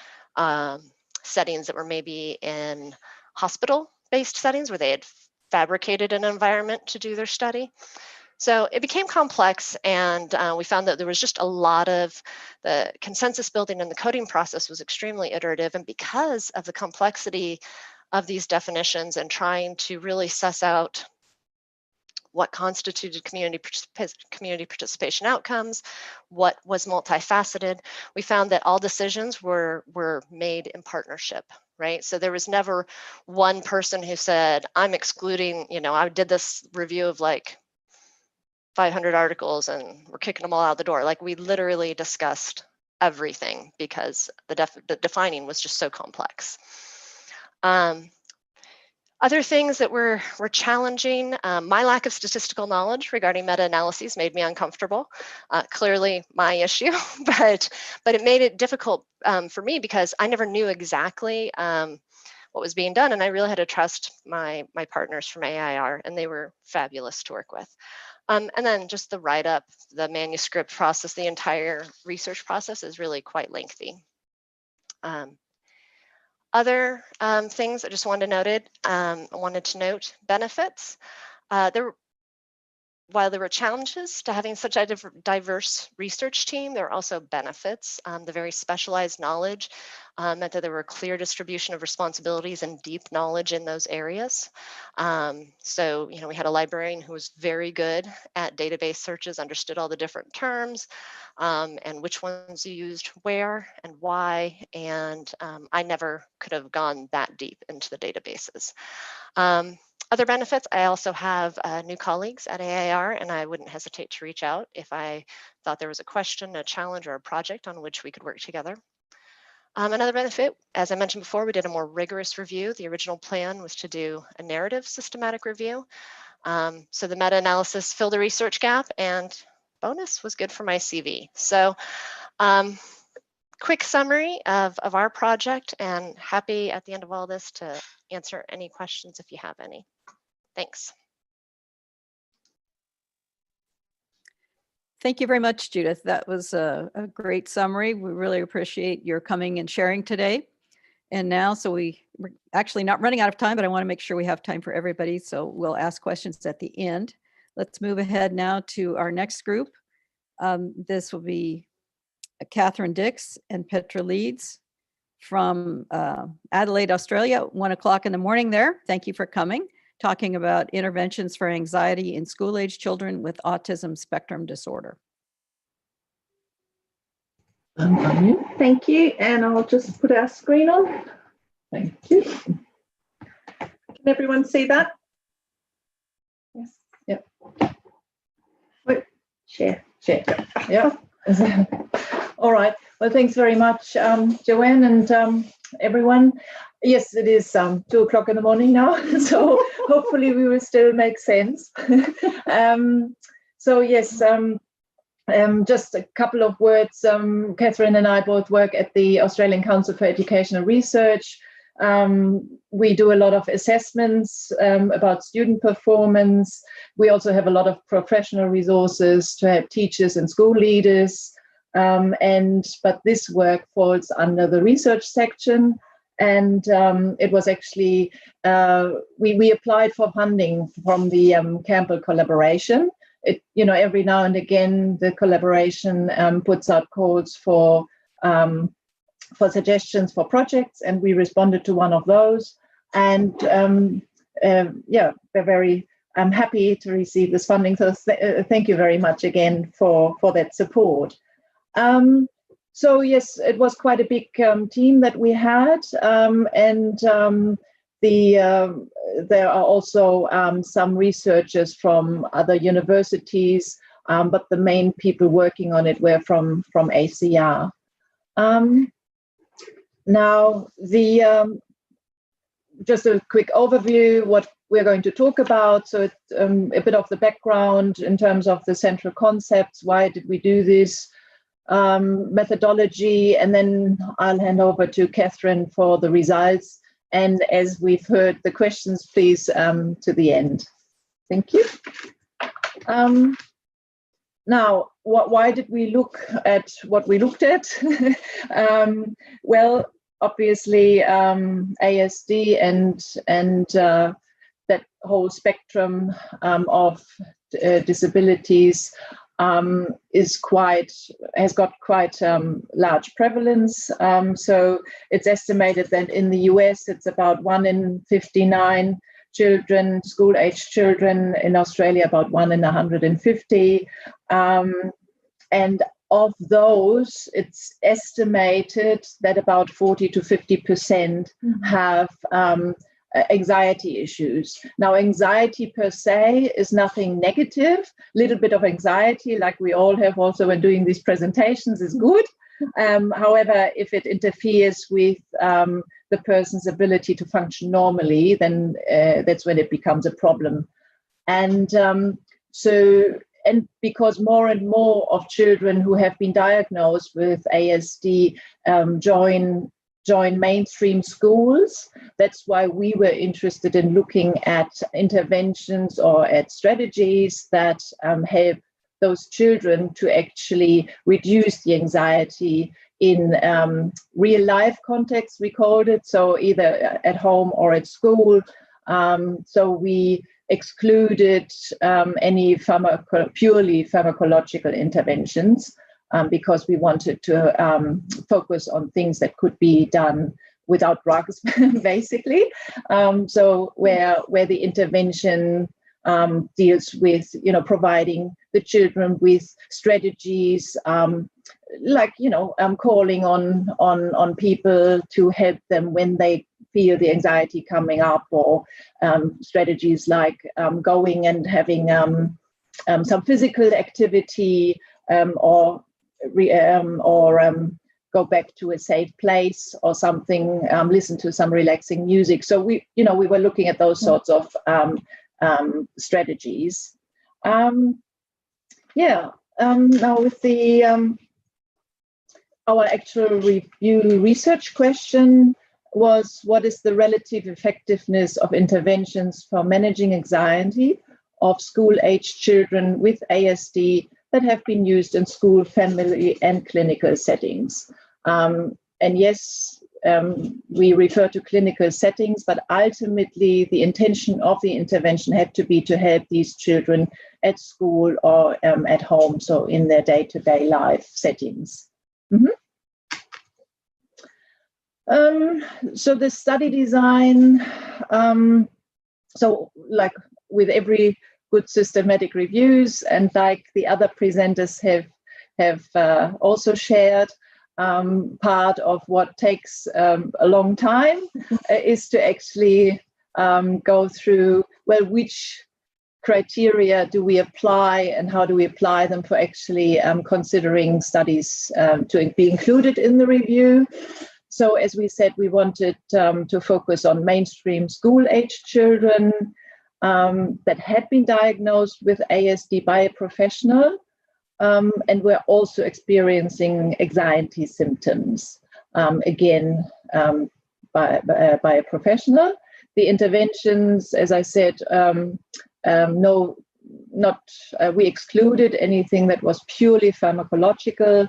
settings that were maybe in hospital-based settings where they had fabricated an environment to do their study? So it became complex, and we found that there was just a lot of the consensus building, and the coding process was extremely iterative. And because of the complexity of these definitions and trying to really suss out what constituted community participation outcomes, what was multifaceted, we found that all decisions were made in partnership, right? So there was never one person who said, I'm excluding, I did this review of like 500 articles and we're kicking them all out the door. Like, we literally discussed everything because the defining was just so complex. Other things that were challenging, my lack of statistical knowledge regarding meta-analyses made me uncomfortable. Clearly my issue, but it made it difficult for me because I never knew exactly what was being done, and I really had to trust my partners from AIR, and they were fabulous to work with. And then just the write-up, the manuscript process, the entire research process is really quite lengthy. Other things I just wanted to note benefits. While there were challenges to having such a diverse research team, there were also benefits. The very specialized knowledge meant that there were clear distribution of responsibilities and deep knowledge in those areas. So, we had a librarian who was very good at database searches, understood all the different terms and which ones you used where and why. And I never could have gone that deep into the databases. Other benefits, I also have new colleagues at AIR, and I wouldn't hesitate to reach out if I thought there was a question, a challenge, or a project on which we could work together. Another benefit, as I mentioned before, we did a more rigorous review. The original plan was to do a narrative systematic review. So the meta-analysis filled a research gap, and bonus was good for my CV. So quick summary of our project, and happy at the end of all this to answer any questions if you have any. Thanks. Thank you very much, Judith. That was a great summary. We really appreciate your coming and sharing today. And now, so we're actually not running out of time, but I want to make sure we have time for everybody. So we'll ask questions at the end. Let's move ahead now to our next group. This will be Catherine Dix and Petra Leeds from Adelaide, Australia, 1 o'clock in the morning there. Thank you for coming. Talking about interventions for anxiety in school-age children with autism spectrum disorder. Thank you, and I'll just put our screen on. Thank you. Can everyone see that? Yes. Yep. Wait. Share. Yep. All right. Well, thanks very much, Joanne and everyone. Yes, it is 2 o'clock in the morning now, so hopefully we will still make sense. So yes, just a couple of words. Catherine and I both work at the Australian Council for Educational Research. We do a lot of assessments about student performance. We also have a lot of professional resources to help teachers and school leaders. But this work falls under the research section. And it was actually, we applied for funding from the Campbell collaboration. Every now and again, the collaboration puts out calls for suggestions for projects, and we responded to one of those. And we're very happy to receive this funding. So thank you very much again for that support. So yes, it was quite a big team that we had, there are also some researchers from other universities, but the main people working on it were from ACR. Now, just a quick overview, what we're going to talk about. So it's a bit of the background in terms of the central concepts. Why did we do this? Methodology, and then I'll hand over to Catherine for the results. And as we've heard, the questions, please, to the end. Thank you. Now, why did we look at what we looked at? Well, obviously, ASD and that whole spectrum of disabilities has got quite large prevalence. So it's estimated that in the US, it's about 1 in 59 children, school-age children. In Australia, about 1 in 150. And of those, it's estimated that about 40 to 50% have anxiety issues. Now, anxiety per se is nothing negative. Little bit of anxiety, like we all have also when doing these presentations, is good. However, if it interferes with the person's ability to function normally, then that's when it becomes a problem. And and because more and more of children who have been diagnosed with ASD join mainstream schools, that's why we were interested in looking at interventions or at strategies that help those children to actually reduce the anxiety in real life context, we called it, so either at home or at school. So we excluded any purely pharmacological interventions because we wanted to focus on things that could be done without drugs, basically. So where the intervention deals with, providing the children with strategies, like, calling on people to help them when they feel the anxiety coming up, or strategies like going and having some physical activity, or go back to a safe place or something, listen to some relaxing music. So we were looking at those sorts of strategies. Now with the our actual review research question was, what is the relative effectiveness of interventions for managing anxiety of school-aged children with ASD that have been used in school, family, and clinical settings? And yes, we refer to clinical settings, but ultimately the intention of the intervention had to be to help these children at school or at home, so in their day-to-day life settings. So the study design, so like with every good systematic reviews, and like the other presenters have also shared, part of what takes a long time is to actually go through, well, which criteria do we apply and how do we apply them for actually considering studies to be included in the review. So as we said, we wanted to focus on mainstream school-aged children that had been diagnosed with ASD by a professional and were also experiencing anxiety symptoms, again, by a professional. The interventions, as I said, we excluded anything that was purely pharmacological,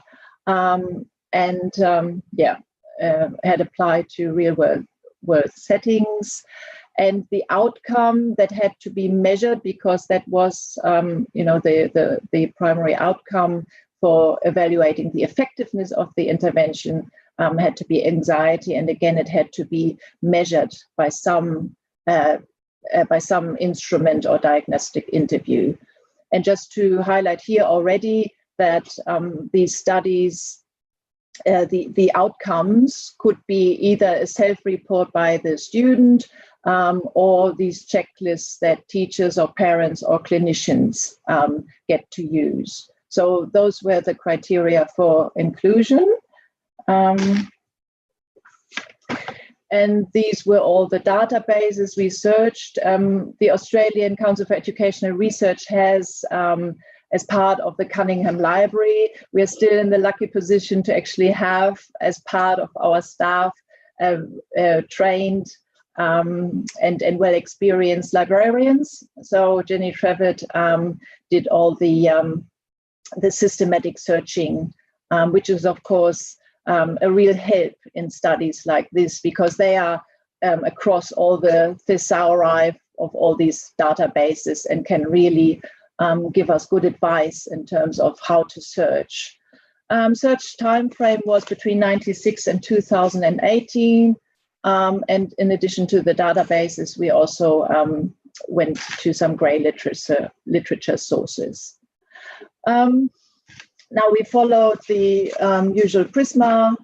had applied to real world settings. And the outcome that had to be measured, because that was the primary outcome for evaluating the effectiveness of the intervention, had to be anxiety, and again it had to be measured by some instrument or diagnostic interview. And just to highlight here already that these studies, the outcomes could be either a self-report by the student or these checklists that teachers or parents or clinicians get to use. So those were the criteria for inclusion. And these were all the databases we searched. The Australian Council for Educational Research has, as part of the Cunningham Library, we're still in the lucky position to actually have, as part of our staff, trained and well-experienced librarians. So Jenny Trevitt did all the systematic searching, which is of course a real help in studies like this, because they are across all the thesauri of all these databases and can really give us good advice in terms of how to search. Search time frame was between 1996 and 2018. And in addition to the databases, we also went to some grey literature sources. Now we followed the usual PRISMA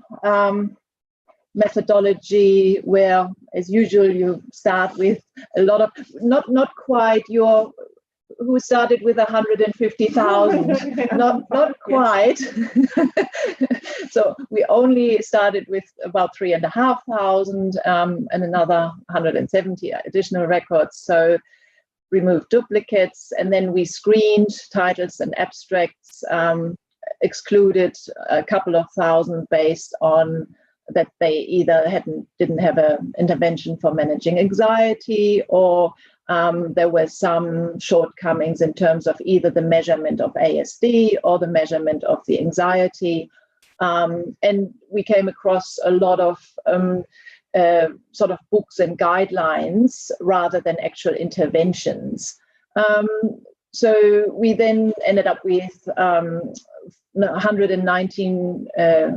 methodology where, as usual, you start with a lot of, not quite your, who started with 150,000, not quite. So we only started with about 3,500 and another 170 additional records. So removed duplicates, and then we screened titles and abstracts, excluded a couple of thousand based on that they either didn't have an intervention for managing anxiety, or there were some shortcomings in terms of either the measurement of ASD or the measurement of the anxiety. And we came across a lot of sort of books and guidelines rather than actual interventions. So we then ended up with 119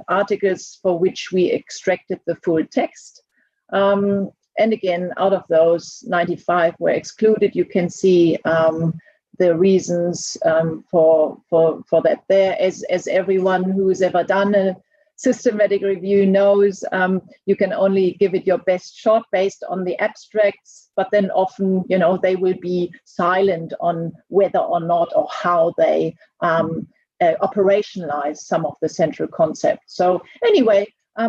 articles for which we extracted the full text. And again, out of those, 95 were excluded. You can see the reasons for that there. As everyone who's ever done a systematic review knows, you can only give it your best shot based on the abstracts, but then often, you know, they will be silent on whether or not or how they operationalize some of the central concepts. So anyway,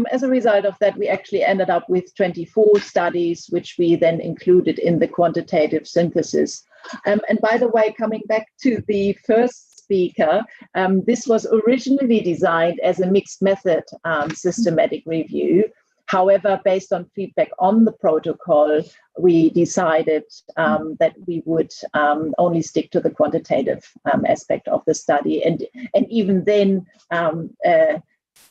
as a result of that, we actually ended up with 24 studies, which we then included in the quantitative synthesis. And by the way, coming back to the first speaker, this was originally designed as a mixed method systematic review. However, based on feedback on the protocol, we decided that we would only stick to the quantitative aspect of the study. And even then,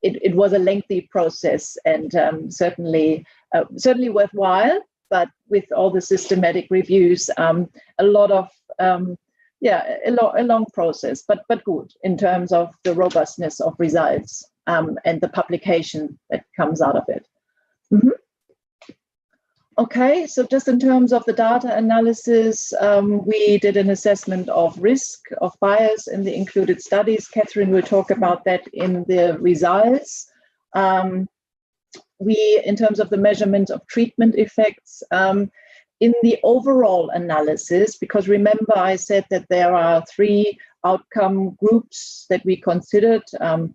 it was a lengthy process and certainly worthwhile, but with all the systematic reviews, a lot of, a long process, but good in terms of the robustness of results and the publication that comes out of it. Mm-hmm. Okay, so just in terms of the data analysis, we did an assessment of risk of bias in the included studies. Catherine will talk about that in the results. We, in terms of the measurement of treatment effects, in the overall analysis, because remember I said that there are 3 outcome groups that we considered,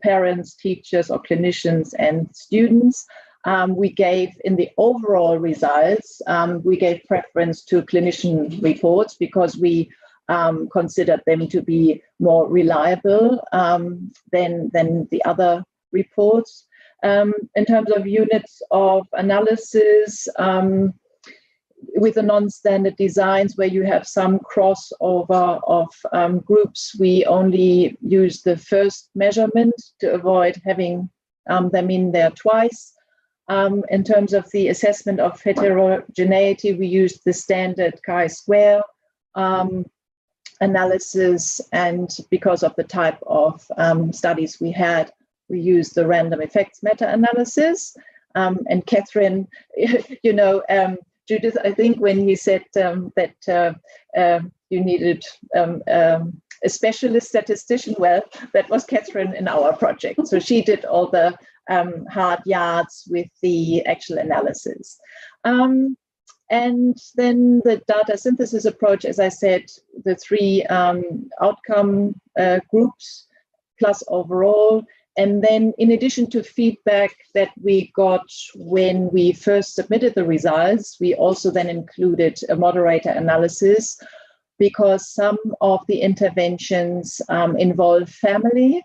parents, teachers, or clinicians, and students. We gave, in the overall results, we gave preference to clinician reports because we considered them to be more reliable than the other reports. In terms of units of analysis, with the non-standard designs where you have some crossover of groups, we only use the first measurement to avoid having them in there twice. In terms of the assessment of heterogeneity, we used the standard chi-square analysis, and because of the type of studies we had, we used the random effects meta-analysis. And Catherine, you know, Judith, I think when you said that you needed a specialist statistician, well, that was Catherine in our project. So she did all the hard yards with the actual analysis. And then the data synthesis approach, as I said, the 3 outcome groups plus overall. And then in addition to feedback that we got when we first submitted the results, we also then included a moderator analysis because some of the interventions involve family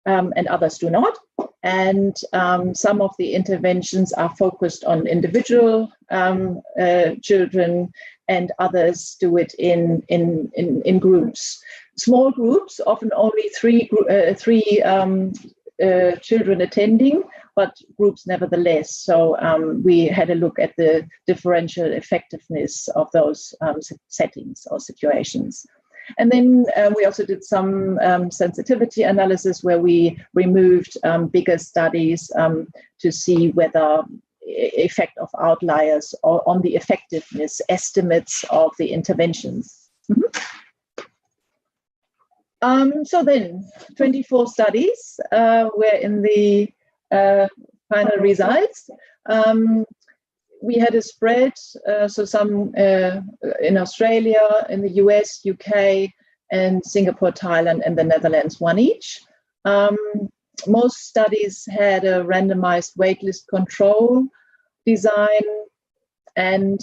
and others do not. And some of the interventions are focused on individual children, and others do it in groups. Small groups, often only three children attending, but groups nevertheless. So we had a look at the differential effectiveness of those settings or situations. And then we also did some sensitivity analysis where we removed bigger studies to see whether effect of outliers or on the effectiveness estimates of the interventions. So then 24 studies were in the final results. We had a spread, so some in Australia, in the US, UK, and Singapore, Thailand, and the Netherlands, one each. Most studies had a randomized waitlist control design, and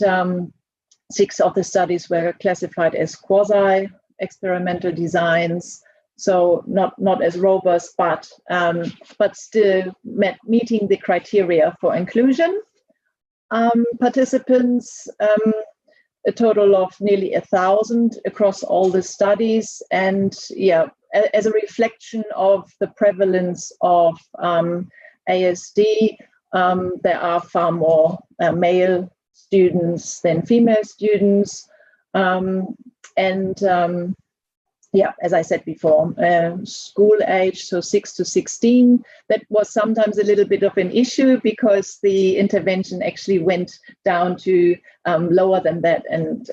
6 of the studies were classified as quasi-experimental designs, so not as robust, but still meeting the criteria for inclusion. Participants, a total of nearly 1,000 across all the studies, and yeah, as a reflection of the prevalence of ASD, there are far more male students than female students, yeah, as I said before, school age, so 6 to 16, that was sometimes a little bit of an issue because the intervention actually went down to lower than that and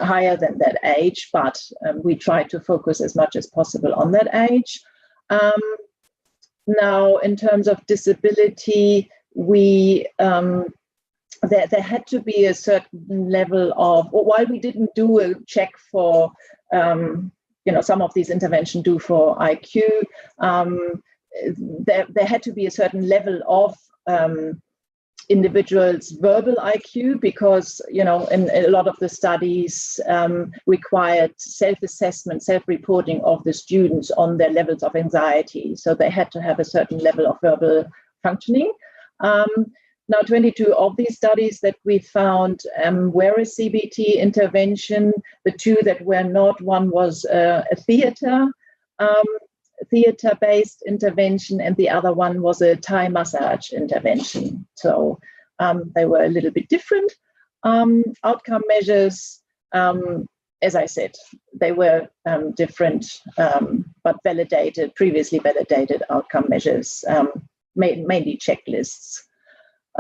higher than that age, but we tried to focus as much as possible on that age. Now, in terms of disability, there had to be a certain level of, while we didn't do a check for some of these interventions do for IQ, there had to be a certain level of individuals' verbal IQ, because, in a lot of the studies required self-assessment, self-reporting of the students on their levels of anxiety. So they had to have a certain level of verbal functioning. Now, 22 of these studies that we found were a CBT intervention. The 2 that were not, one was a theater-based intervention, and the other one was a Thai massage intervention. So they were a little bit different. Outcome measures, as I said, they were different, but previously validated outcome measures, mainly checklists.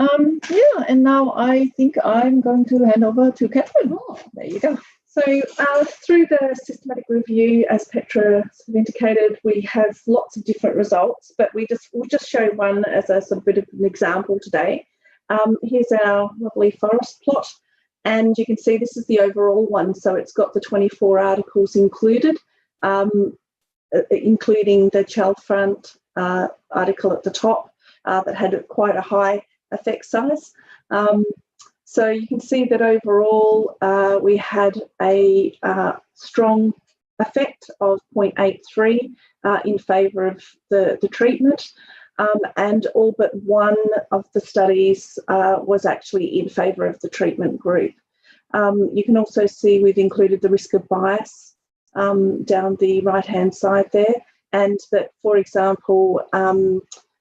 And now I think I'm going to hand over to Catherine. Oh, there you go. So through the systematic review, as Petra sort of indicated, we have lots of different results, but we'll just show one as a sort of bit of an example today. Here's our lovely forest plot, and you can see this is the overall one. So it's got the 24 articles included, including the Chalfront article at the top that had quite a high effect size. So you can see that overall we had a strong effect of 0.83 in favour of the treatment, and all but one of the studies was actually in favour of the treatment group. You can also see we've included the risk of bias down the right-hand side there, and that, for example,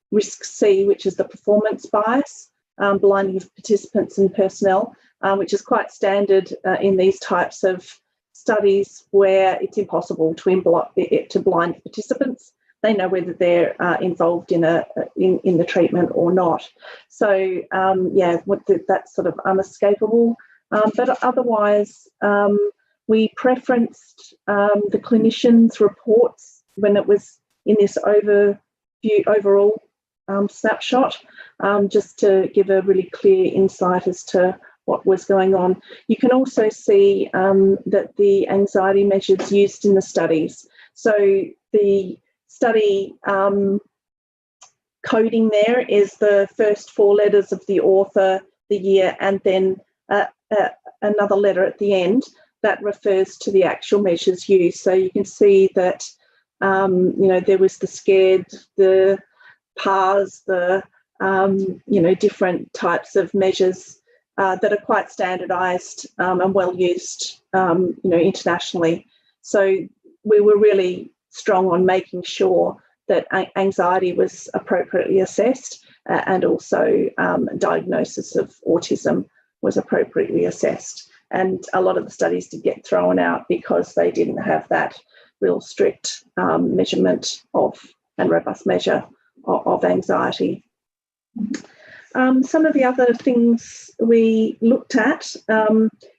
risk C, which is the performance bias, blinding of participants and personnel, which is quite standard in these types of studies where it's impossible to blind participants. They know whether they're involved in the treatment or not. So that's sort of unescapable. But otherwise, we preferenced the clinicians' reports when it was in this overall snapshot, just to give a really clear insight as to what was going on. You can also see that the anxiety measures used in the studies. So the study coding there is the first 4 letters of the author, the year, and then another letter at the end that refers to the actual measures used. So you can see that there was the SCARED, the PARS, the different types of measures that are quite standardised and well used, internationally. So we were really strong on making sure that anxiety was appropriately assessed, and also diagnosis of autism was appropriately assessed. And a lot of the studies did get thrown out because they didn't have that real strict measurement of and robust measure of anxiety. Some of the other things we looked at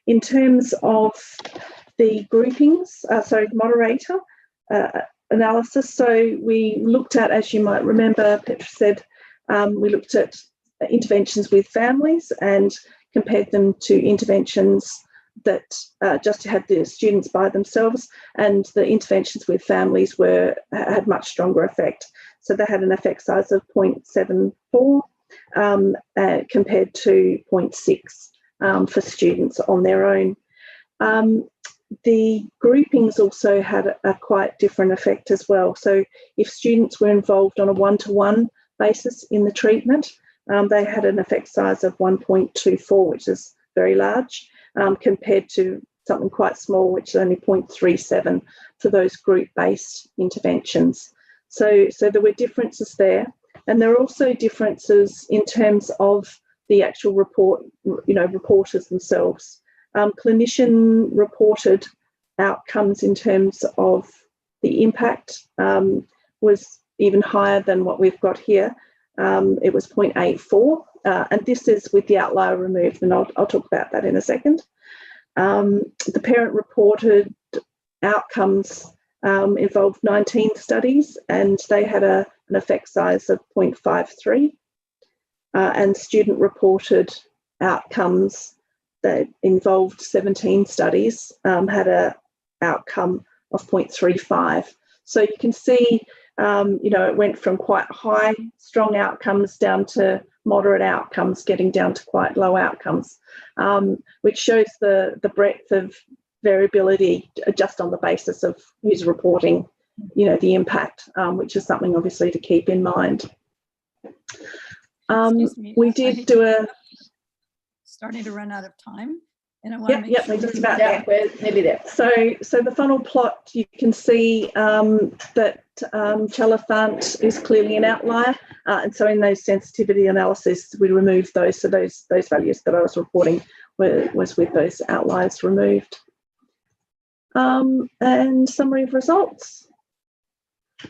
in terms of the groupings, moderator analysis. So we looked at, as you might remember, Petra said, We looked at interventions with families and compared them to interventions that just had the students by themselves, and the interventions with families had much stronger effect. So they had an effect size of 0.74 compared to 0.6 for students on their own. The groupings also had a quite different effect as well. So if students were involved on a one-to-one basis in the treatment, they had an effect size of 1.24, which is very large, compared to something quite small, which is only 0.37 for those group-based interventions. So there were differences there. And there are also differences in terms of the actual reporters themselves. Clinician reported outcomes in terms of the impact was even higher than what we've got here. It was 0.84, and this is with the outlier removed, and I'll talk about that in a second. The parent reported outcomes involved 19 studies, and they had an effect size of 0.53. And student reported outcomes that involved 17 studies had an outcome of 0.35. So you can see, it went from quite high, strong outcomes down to moderate outcomes, getting down to quite low outcomes, which shows the breadth of variability just on the basis of who's reporting, the impact, which is something obviously to keep in mind. We did do starting to run out of time, and I want to make sure we're just about there. We're nearly there. So the funnel plot, you can see that Chalifant is clearly an outlier, and so in those sensitivity analysis, we removed those. So those values that I was reporting was with those outliers removed. And summary of results.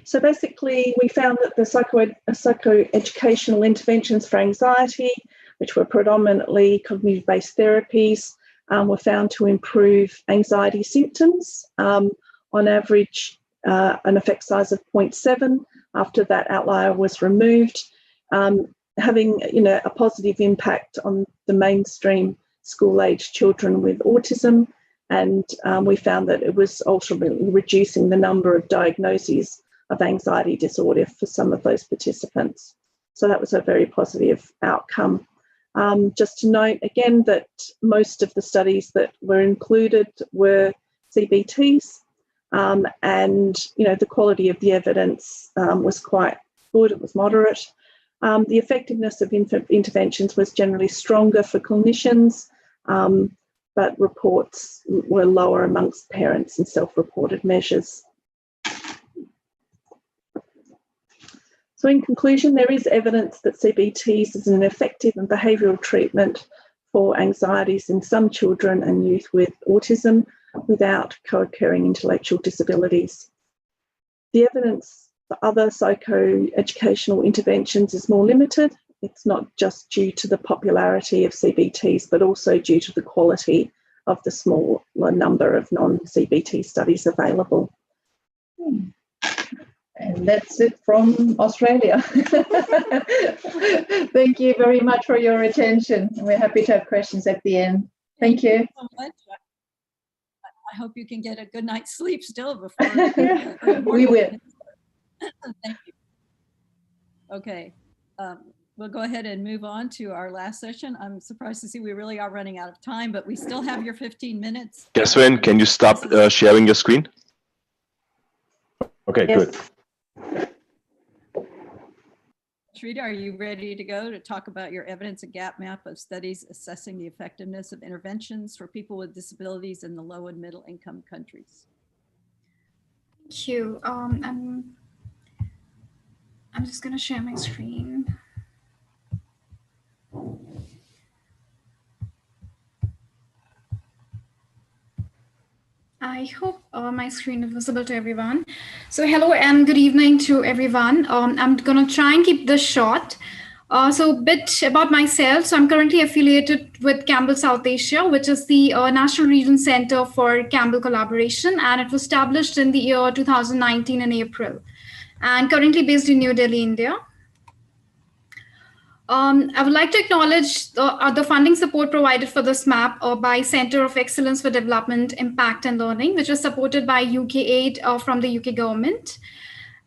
So basically, we found that the psychoeducational interventions for anxiety, which were predominantly cognitive-based therapies, were found to improve anxiety symptoms. On average, an effect size of 0.7 after that outlier was removed, having a positive impact on the mainstream school-age children with autism. And we found that it was ultimately reducing the number of diagnoses of anxiety disorder for some of those participants. So that was a very positive outcome. Just to note again that most of the studies that were included were CBTs, and the quality of the evidence was quite good. It was moderate. The effectiveness of interventions was generally stronger for clinicians, but reports were lower amongst parents and self-reported measures. So in conclusion, there is evidence that CBTs is an effective and behavioural treatment for anxieties in some children and youth with autism without co-occurring intellectual disabilities. The evidence for other psychoeducational interventions is more limited. It's not just due to the popularity of CBTs, but also due to the quality of the small number of non-CBT studies available. And that's it from Australia. Thank you very much for your attention. We're happy to have questions at the end. Thank you. So much. I hope you can get a good night's sleep still before. We will. Thank you. Okay. We'll go ahead and move on to our last session. I'm surprised to see we really are running out of time, but we still have your 15 minutes. Catherine, can you stop sharing your screen? Okay, yes. Good. Shrita, are you ready to go to talk about your evidence and gap map of studies assessing the effectiveness of interventions for people with disabilities in the low and middle income countries? Thank you. I'm just going to share my screen. I hope my screen is visible to everyone. So hello and good evening to everyone. I'm going to try and keep this short. So a bit about myself. So I'm currently affiliated with Campbell South Asia, which is the National Region Center for Campbell Collaboration, and it was established in the year 2019 in April, and currently based in New Delhi, India. I would like to acknowledge the funding support provided for this map by Center of Excellence for Development, Impact and Learning, which was supported by UK aid from the UK government.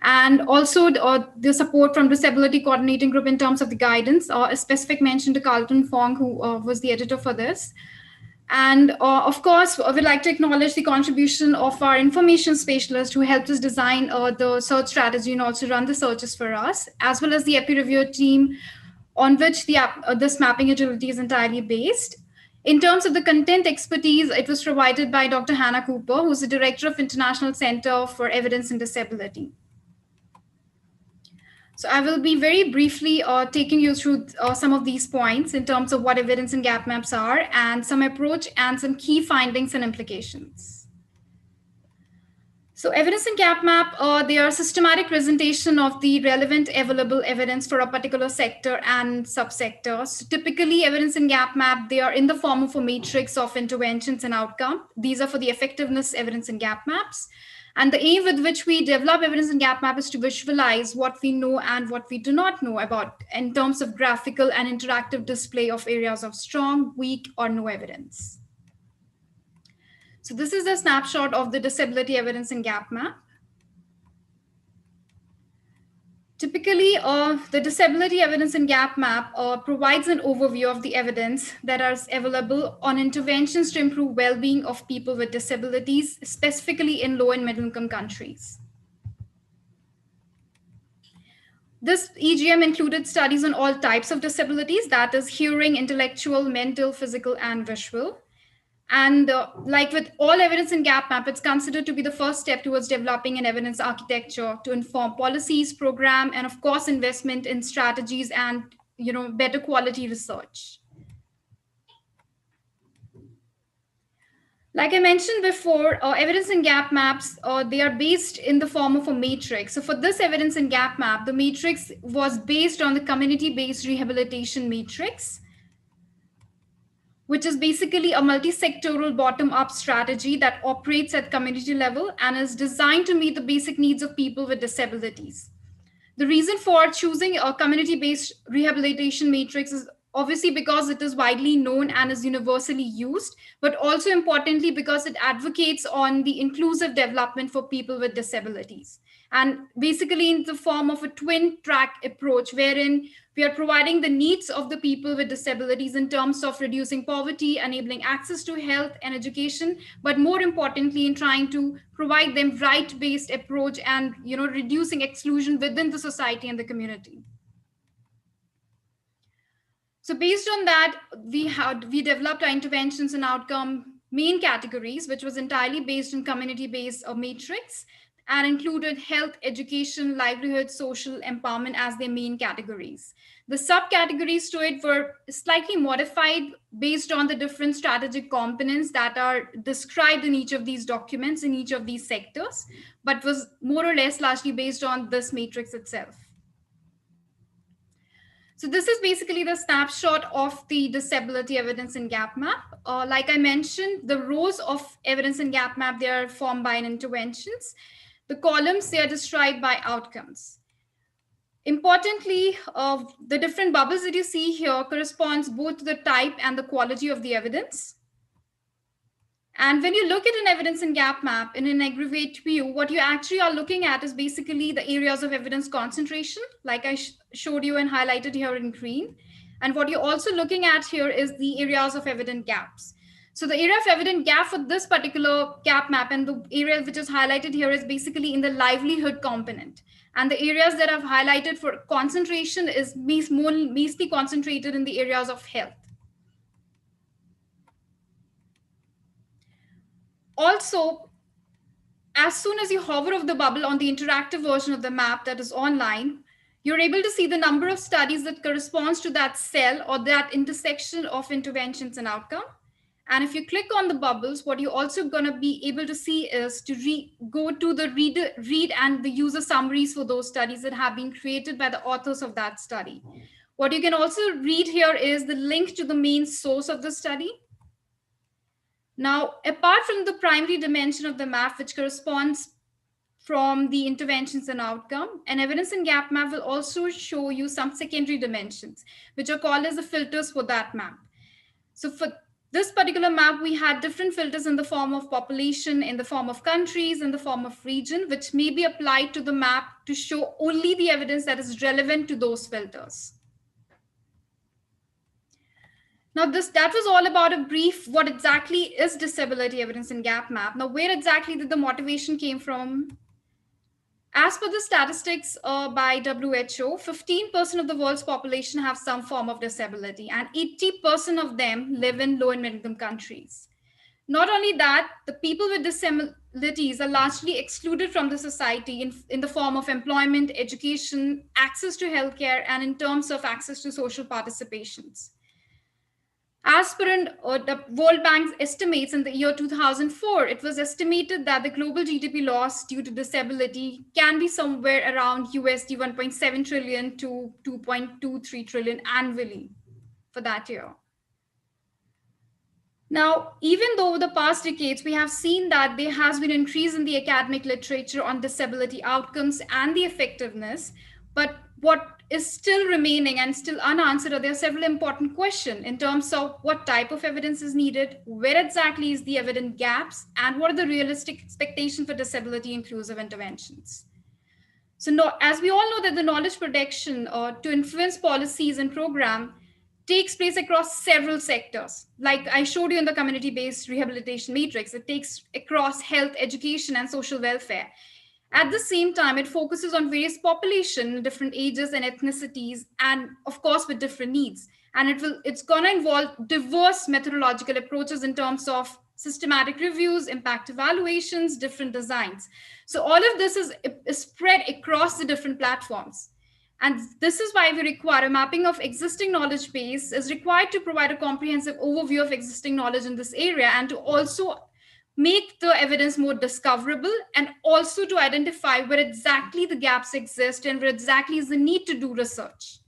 And also the support from Disability Coordinating Group in terms of the guidance, a specific mention to Carlton Fong, who was the editor for this. And of course, I would like to acknowledge the contribution of our information specialist who helped us design the search strategy and also run the searches for us, as well as the EPI reviewer team on which this mapping agility is entirely based. In terms of the content expertise, it was provided by Dr. Hannah Cooper, who's the Director of International Center for Evidence in Disability. So I will be very briefly taking you through some of these points in terms of what evidence and gap maps are and some approach and some key findings and implications. So evidence and gap map, they are systematic presentation of the relevant available evidence for a particular sector and subsector. So typically evidence and gap map, they are in the form of a matrix of interventions and outcome. These are for the effectiveness evidence and gap maps. And the aim with which we develop evidence and gap map is to visualize what we know and what we do not know about in terms of graphical and interactive display of areas of strong, weak, or no evidence. So this is a snapshot of the disability evidence and gap map. Typically, the disability evidence and gap map provides an overview of the evidence that is available on interventions to improve well-being of people with disabilities, specifically in low and middle income countries. This EGM included studies on all types of disabilities, that is hearing, intellectual, mental, physical, and visual. And like with all evidence in gap map, it's considered to be the first step towards developing an evidence architecture to inform policies, program, and of course, investment in strategies and better quality research. Like I mentioned before, evidence and gap maps, they are based in the form of a matrix. So for this evidence and gap map, the matrix was based on the community-based rehabilitation matrix, which is basically a multi-sectoral bottom-up strategy that operates at community level and is designed to meet the basic needs of people with disabilities. The reason for choosing a community-based rehabilitation matrix is obviously because it is widely known and is universally used, but also importantly because it advocates on the inclusive development for people with disabilities. And basically in the form of a twin track approach wherein we are providing the needs of the people with disabilities in terms of reducing poverty, enabling access to health and education, but more importantly in trying to provide them right-based approach and reducing exclusion within the society and the community. So based on that, we developed our interventions and outcome main categories, which was entirely based on community-based matrix and included health, education, livelihood, social empowerment as their main categories. The subcategories to it were slightly modified based on the different strategic components that are described in each of these documents in each of these sectors, but was more or less largely based on this matrix itself. So this is basically the snapshot of the disability evidence and gap map. Like I mentioned, the rows of evidence and gap map, they are formed by interventions. The columns, they are described by outcomes. Importantly, the different bubbles that you see here corresponds both to the type and the quality of the evidence. And when you look at an evidence and gap map in an aggregate view, what you actually are looking at is basically the areas of evidence concentration, like I showed you and highlighted here in green. And what you're also looking at here is the areas of evident gaps. So the area of evident gap for this particular gap map and the area which is highlighted here is basically in the livelihood component. And the areas that I've highlighted for concentration is mostly concentrated in the areas of health. Also, as soon as you hover over the bubble on the interactive version of the map that is online, you're able to see the number of studies that corresponds to that cell or that intersection of interventions and outcome. And if you click on the bubbles, what you're also going to be able to see is to go to the read and the user summaries for those studies that have been created by the authors of that study. What you can also read here is the link to the main source of the study. Now, apart from the primary dimension of the map, which corresponds from the interventions and outcome. And evidence and gap map will also show you some secondary dimensions, which are called as the filters for that map. So for this particular map, we had different filters in the form of population, in the form of countries, in the form of region, which may be applied to the map to show only the evidence that is relevant to those filters. Now that was all about a brief, what exactly is disability evidence and gap map. Now, where exactly did the motivation came from? As per the statistics by WHO, 15% of the world's population have some form of disability, and 80% of them live in low and middle income countries. Not only that, the people with disabilities are largely excluded from the society in the form of employment, education, access to healthcare, and in terms of access to social participations. As per the World Bank's estimates in the year 2004, it was estimated that the global GDP loss due to disability can be somewhere around USD 1.7 trillion to 2.23 trillion annually for that year. Now, even though over the past decades, we have seen that there has been an increase in the academic literature on disability outcomes and the effectiveness, but what is still remaining and still unanswered are there are several important questions in terms of what type of evidence is needed, where exactly is the evidence gaps, and what are the realistic expectations for disability inclusive interventions. So as we all know that the knowledge production to influence policies and program takes place across several sectors. Like I showed you in the community-based rehabilitation matrix, it takes across health, education, and social welfare. At the same time, it focuses on various population, different ages and ethnicities, and of course with different needs. And it's going to involve diverse methodological approaches in terms of systematic reviews, impact evaluations, different designs. So all of this is spread across the different platforms. And this is why we require a mapping of existing knowledge base is required to provide a comprehensive overview of existing knowledge in this area and to also make the evidence more discoverable and also to identify where exactly the gaps exist and where exactly is the need to do research.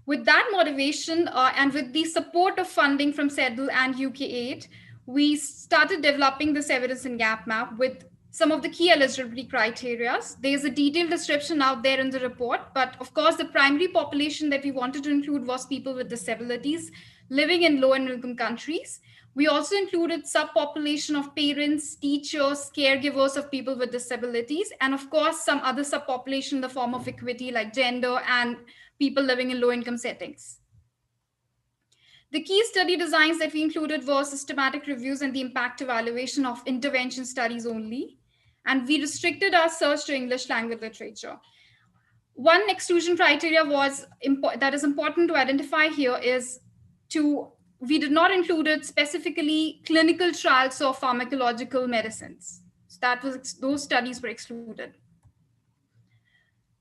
With that motivation and with the support of funding from CEDL and UK8, we started developing this evidence and gap map with some of the key eligibility criteria. There's a detailed description out there in the report, but of course the primary population that we wanted to include was people with disabilities living in low and middle income countries. We also included subpopulation of parents, teachers, caregivers of people with disabilities, and of course, some other subpopulation in the form of equity like gender and people living in low income settings. The key study designs that we included were systematic reviews and the impact evaluation of intervention studies only. And we restricted our search to English language literature. One exclusion criteria that is important to identify here is we did not include specifically clinical trials of pharmacological medicines. So those studies were excluded.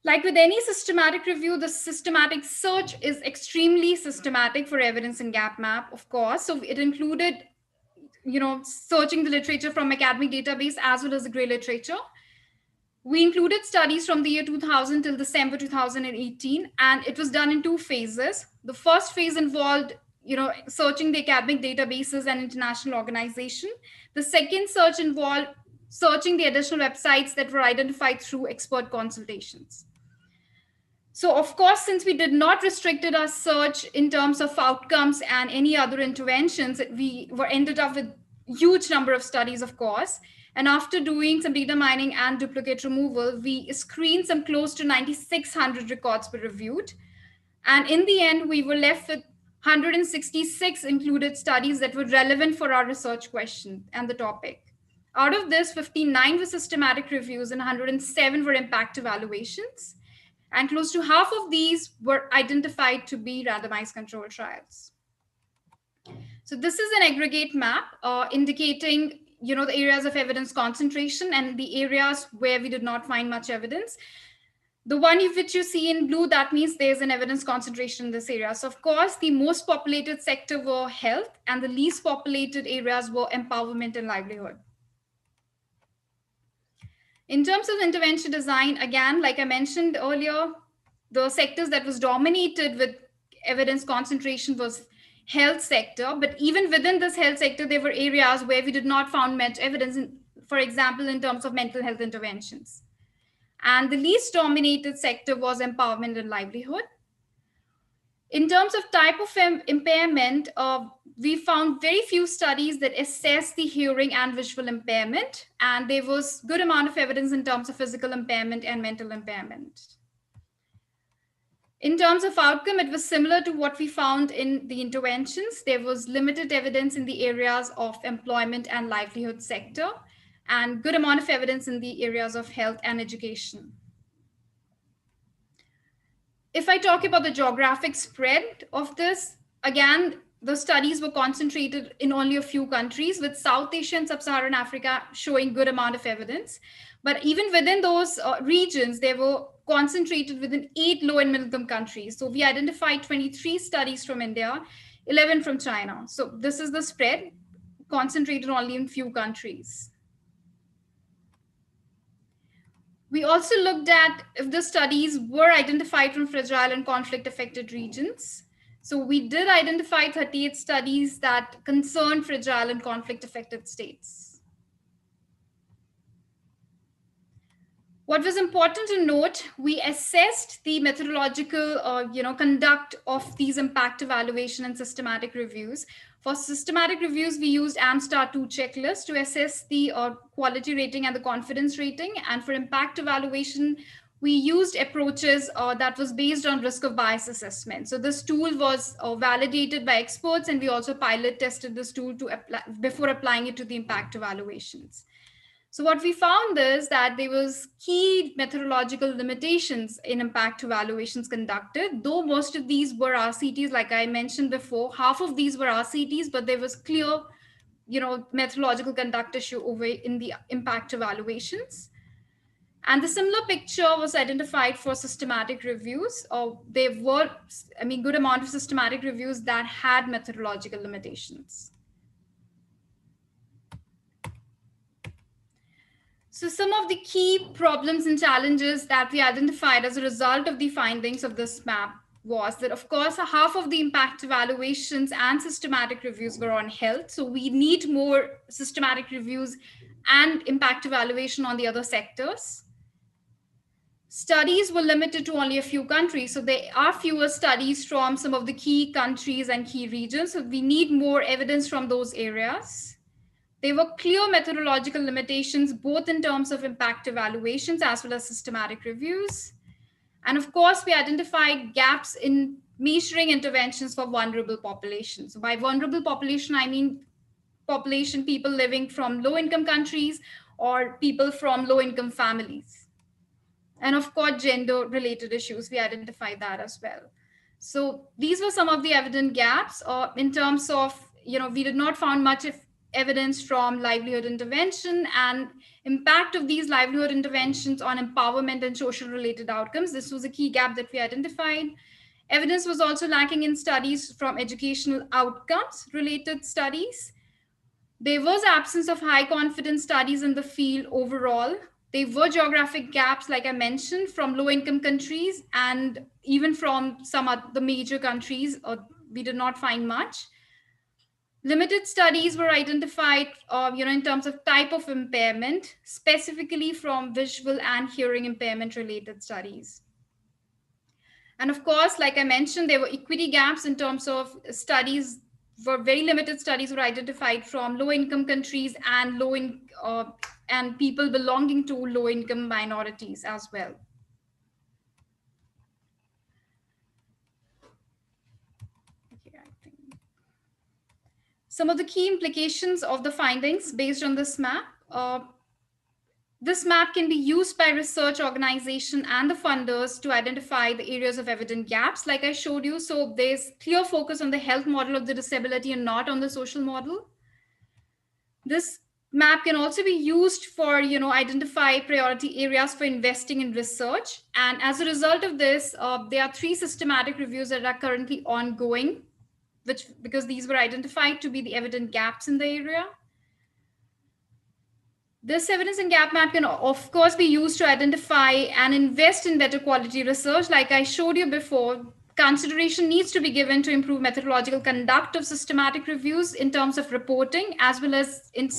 Like with any systematic review, the systematic search is extremely systematic for evidence and gap map, of course. So it included, searching the literature from academic database as well as the gray literature. We included studies from the year 2000 till December 2018, and it was done in 2 phases. The first phase involved searching the academic databases and international organization. The second search involved searching the additional websites that were identified through expert consultations. So of course, since we did not restricted our search in terms of outcomes and any other interventions, we ended up with huge number of studies, of course. And after doing some data mining and duplicate removal, we screened some close to 9,600 records were reviewed. And in the end, we were left with 166 included studies that were relevant for our research question and the topic. Out of this, 59 were systematic reviews and 107 were impact evaluations. And close to half of these were identified to be randomized controlled trials. So this is an aggregate map indicating the areas of evidence concentration and the areas where we did not find much evidence. The one which you see in blue, that means there's an evidence concentration in this area. So of course, the most populated sector were health and the least populated areas were empowerment and livelihood. In terms of intervention design, again, like I mentioned earlier, the sectors that was dominated with evidence concentration was health sector. But even within this health sector, there were areas where we did not find much evidence. for example, in terms of mental health interventions. And the least dominated sector was empowerment and livelihood. In terms of type of impairment, we found very few studies that assess the hearing and visual impairment, and there was good amount of evidence in terms of physical impairment and mental impairment. In terms of outcome, it was similar to what we found in the interventions. There was limited evidence in the areas of employment and livelihood sector, and good amount of evidence in the areas of health and education. If I talk about the geographic spread of this, again, the studies were concentrated in only a few countries, with South Asia and Sub-Saharan Africa showing good amount of evidence. But even within those regions, they were concentrated within 8 low and middle income countries. So we identified 23 studies from India, 11 from China. So this is the spread, concentrated only in few countries. We also looked at if the studies were identified from fragile and conflict affected regions. So we did identify 38 studies that concerned fragile and conflict affected states. What was important to note, we assessed the methodological conduct of these impact evaluation and systematic reviews. For systematic reviews, we used AMSTAR 2 checklist to assess the quality rating and the confidence rating. And for impact evaluation, we used approaches that was based on risk of bias assessment. So this tool was validated by experts, and we also pilot tested this tool before applying it to the impact evaluations. So what we found is that there was key methodological limitations in impact evaluations conducted, though most of these were RCTs, like I mentioned before, half of these were RCTs, but there was clear, methodological conduct issue over in the impact evaluations. And the similar picture was identified for systematic reviews. There were, good amount of systematic reviews that had methodological limitations. So some of the key problems and challenges that we identified as a result of the findings of this map was that, of course, half of the impact evaluations and systematic reviews were on health. So we need more systematic reviews and impact evaluation on the other sectors. Studies were limited to only a few countries. So there are fewer studies from some of the key countries and key regions. So we need more evidence from those areas. There were clear methodological limitations, both in terms of impact evaluations as well as systematic reviews. And of course, we identified gaps in measuring interventions for vulnerable populations. So by vulnerable population, I mean population, people living from low-income countries or people from low-income families. And of course, gender-related issues, we identified that as well. So these were some of the evident gaps in terms of, we did not find much evidence from livelihood intervention and impact of these livelihood interventions on empowerment and social related outcomes. This was a key gap that we identified. Evidence was also lacking in studies from educational outcomes related studies. There was absence of high confidence studies in the field overall. There were geographic gaps, like I mentioned, from low income countries and even from some of the major countries, we did not find much. Limited studies were identified, in terms of type of impairment, specifically from visual and hearing impairment related studies. And of course, like I mentioned, there were equity gaps in terms of studies. Very limited studies were identified from low-income countries and and people belonging to low-income minorities as well. Some of the key implications of the findings based on this map. This map can be used by research organization and the funders to identify the areas of evident gaps, like I showed you. So there's clear focus on the health model of the disability and not on the social model. This map can also be used for, identify priority areas for investing in research. And as a result of this, there are 3 systematic reviews that are currently ongoing, because these were identified to be the evident gaps in the area. This evidence and gap map can, of course, be used to identify and invest in better quality research. Like I showed you before, consideration needs to be given to improve methodological conduct of systematic reviews in terms of reporting, as well as in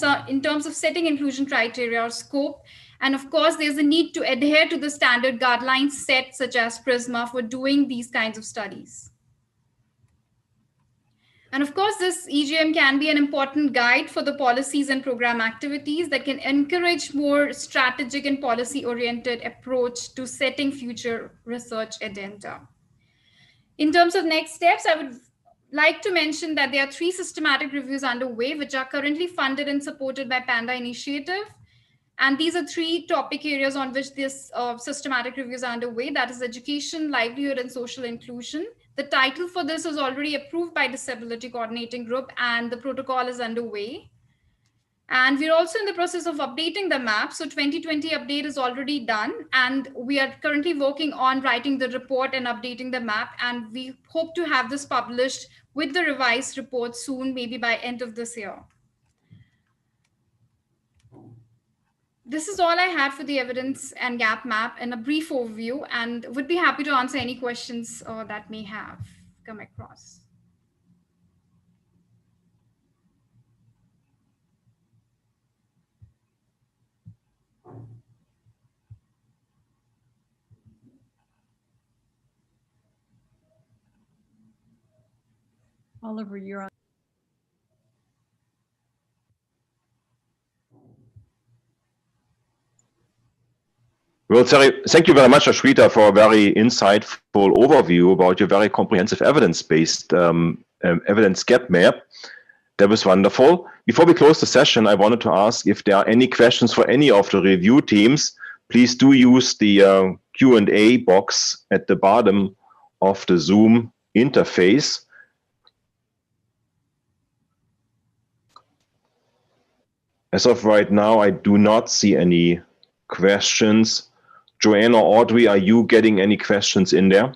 terms of setting inclusion criteria or scope. And of course, there's a need to adhere to the standard guidelines set, such as PRISMA, for doing these kinds of studies. And of course, this EGM can be an important guide for the policies and program activities that can encourage more strategic and policy-oriented approach to setting future research agenda. In terms of next steps, I would like to mention that there are 3 systematic reviews underway, which are currently funded and supported by Panda Initiative. And these are 3 topic areas on which this systematic reviews are underway. That is education, livelihood, and social inclusion. The title for this is already approved by Disability Coordinating Group, and the protocol is underway. And we're also in the process of updating the map. So 2020 update is already done, and we are currently working on writing the report and updating the map. And we hope to have this published with the revised report soon, maybe by end of this year. This is all I had for the evidence and gap map and a brief overview, and would be happy to answer any questions that may have come across. Oliver, you're on. Well, thank you very much, Ashwita, for a very insightful overview about your very comprehensive evidence-based evidence gap map. That was wonderful. Before we close the session, I wanted to ask if there are any questions for any of the review teams. Please do use the Q&A box at the bottom of the Zoom interface. As of right now, I do not see any questions. Joanne or Audrey, are you getting any questions in there?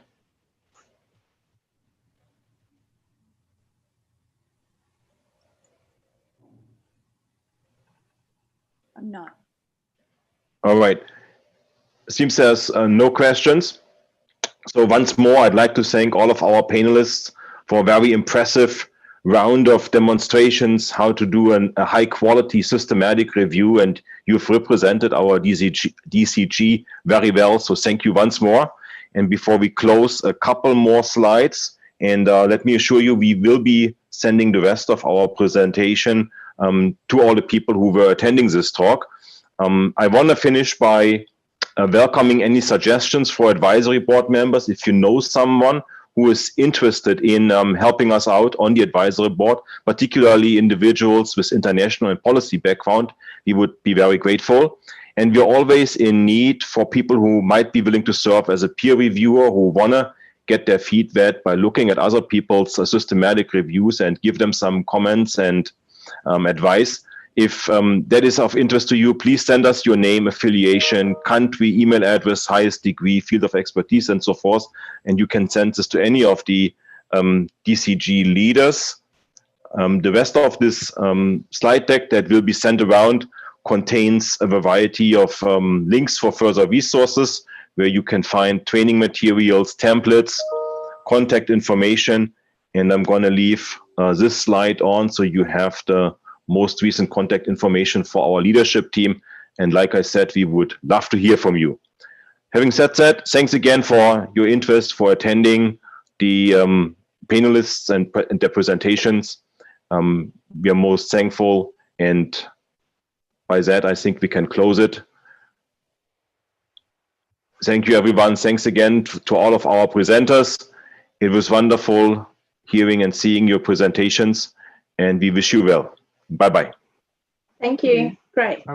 I'm not. All right. Seems there's no questions. So once more, I'd like to thank all of our panelists for a very impressive round of demonstrations how to do a high quality systematic review, and you've represented our DCG very well. So thank you once more. And before we close, a couple more slides. And let me assure you, we will be sending the rest of our presentation to all the people who were attending this talk. I want to finish by welcoming any suggestions for advisory board members. If you know someone who is interested in helping us out on the advisory board, particularly individuals with international and policy background, we would be very grateful. And we're always in need for people who might be willing to serve as a peer reviewer, who want to get their feet wet by looking at other people's systematic reviews and give them some comments and advice. If that is of interest to you, please send us your name, affiliation, country, email address, highest degree, field of expertise, and so forth. And you can send this to any of the DCG leaders. The rest of this slide deck that will be sent around contains a variety of links for further resources where you can find training materials, templates, contact information. And I'm going to leave this slide on so you have the most recent contact information for our leadership team. And like I said, we would love to hear from you. Having said that, thanks again for your interest, for attending the panelists and their presentations. We are most thankful, and by that, I think we can close it. Thank you, everyone. Thanks again to all of our presenters. It was wonderful hearing and seeing your presentations, and we wish you well. Bye-bye. Thank you. Great.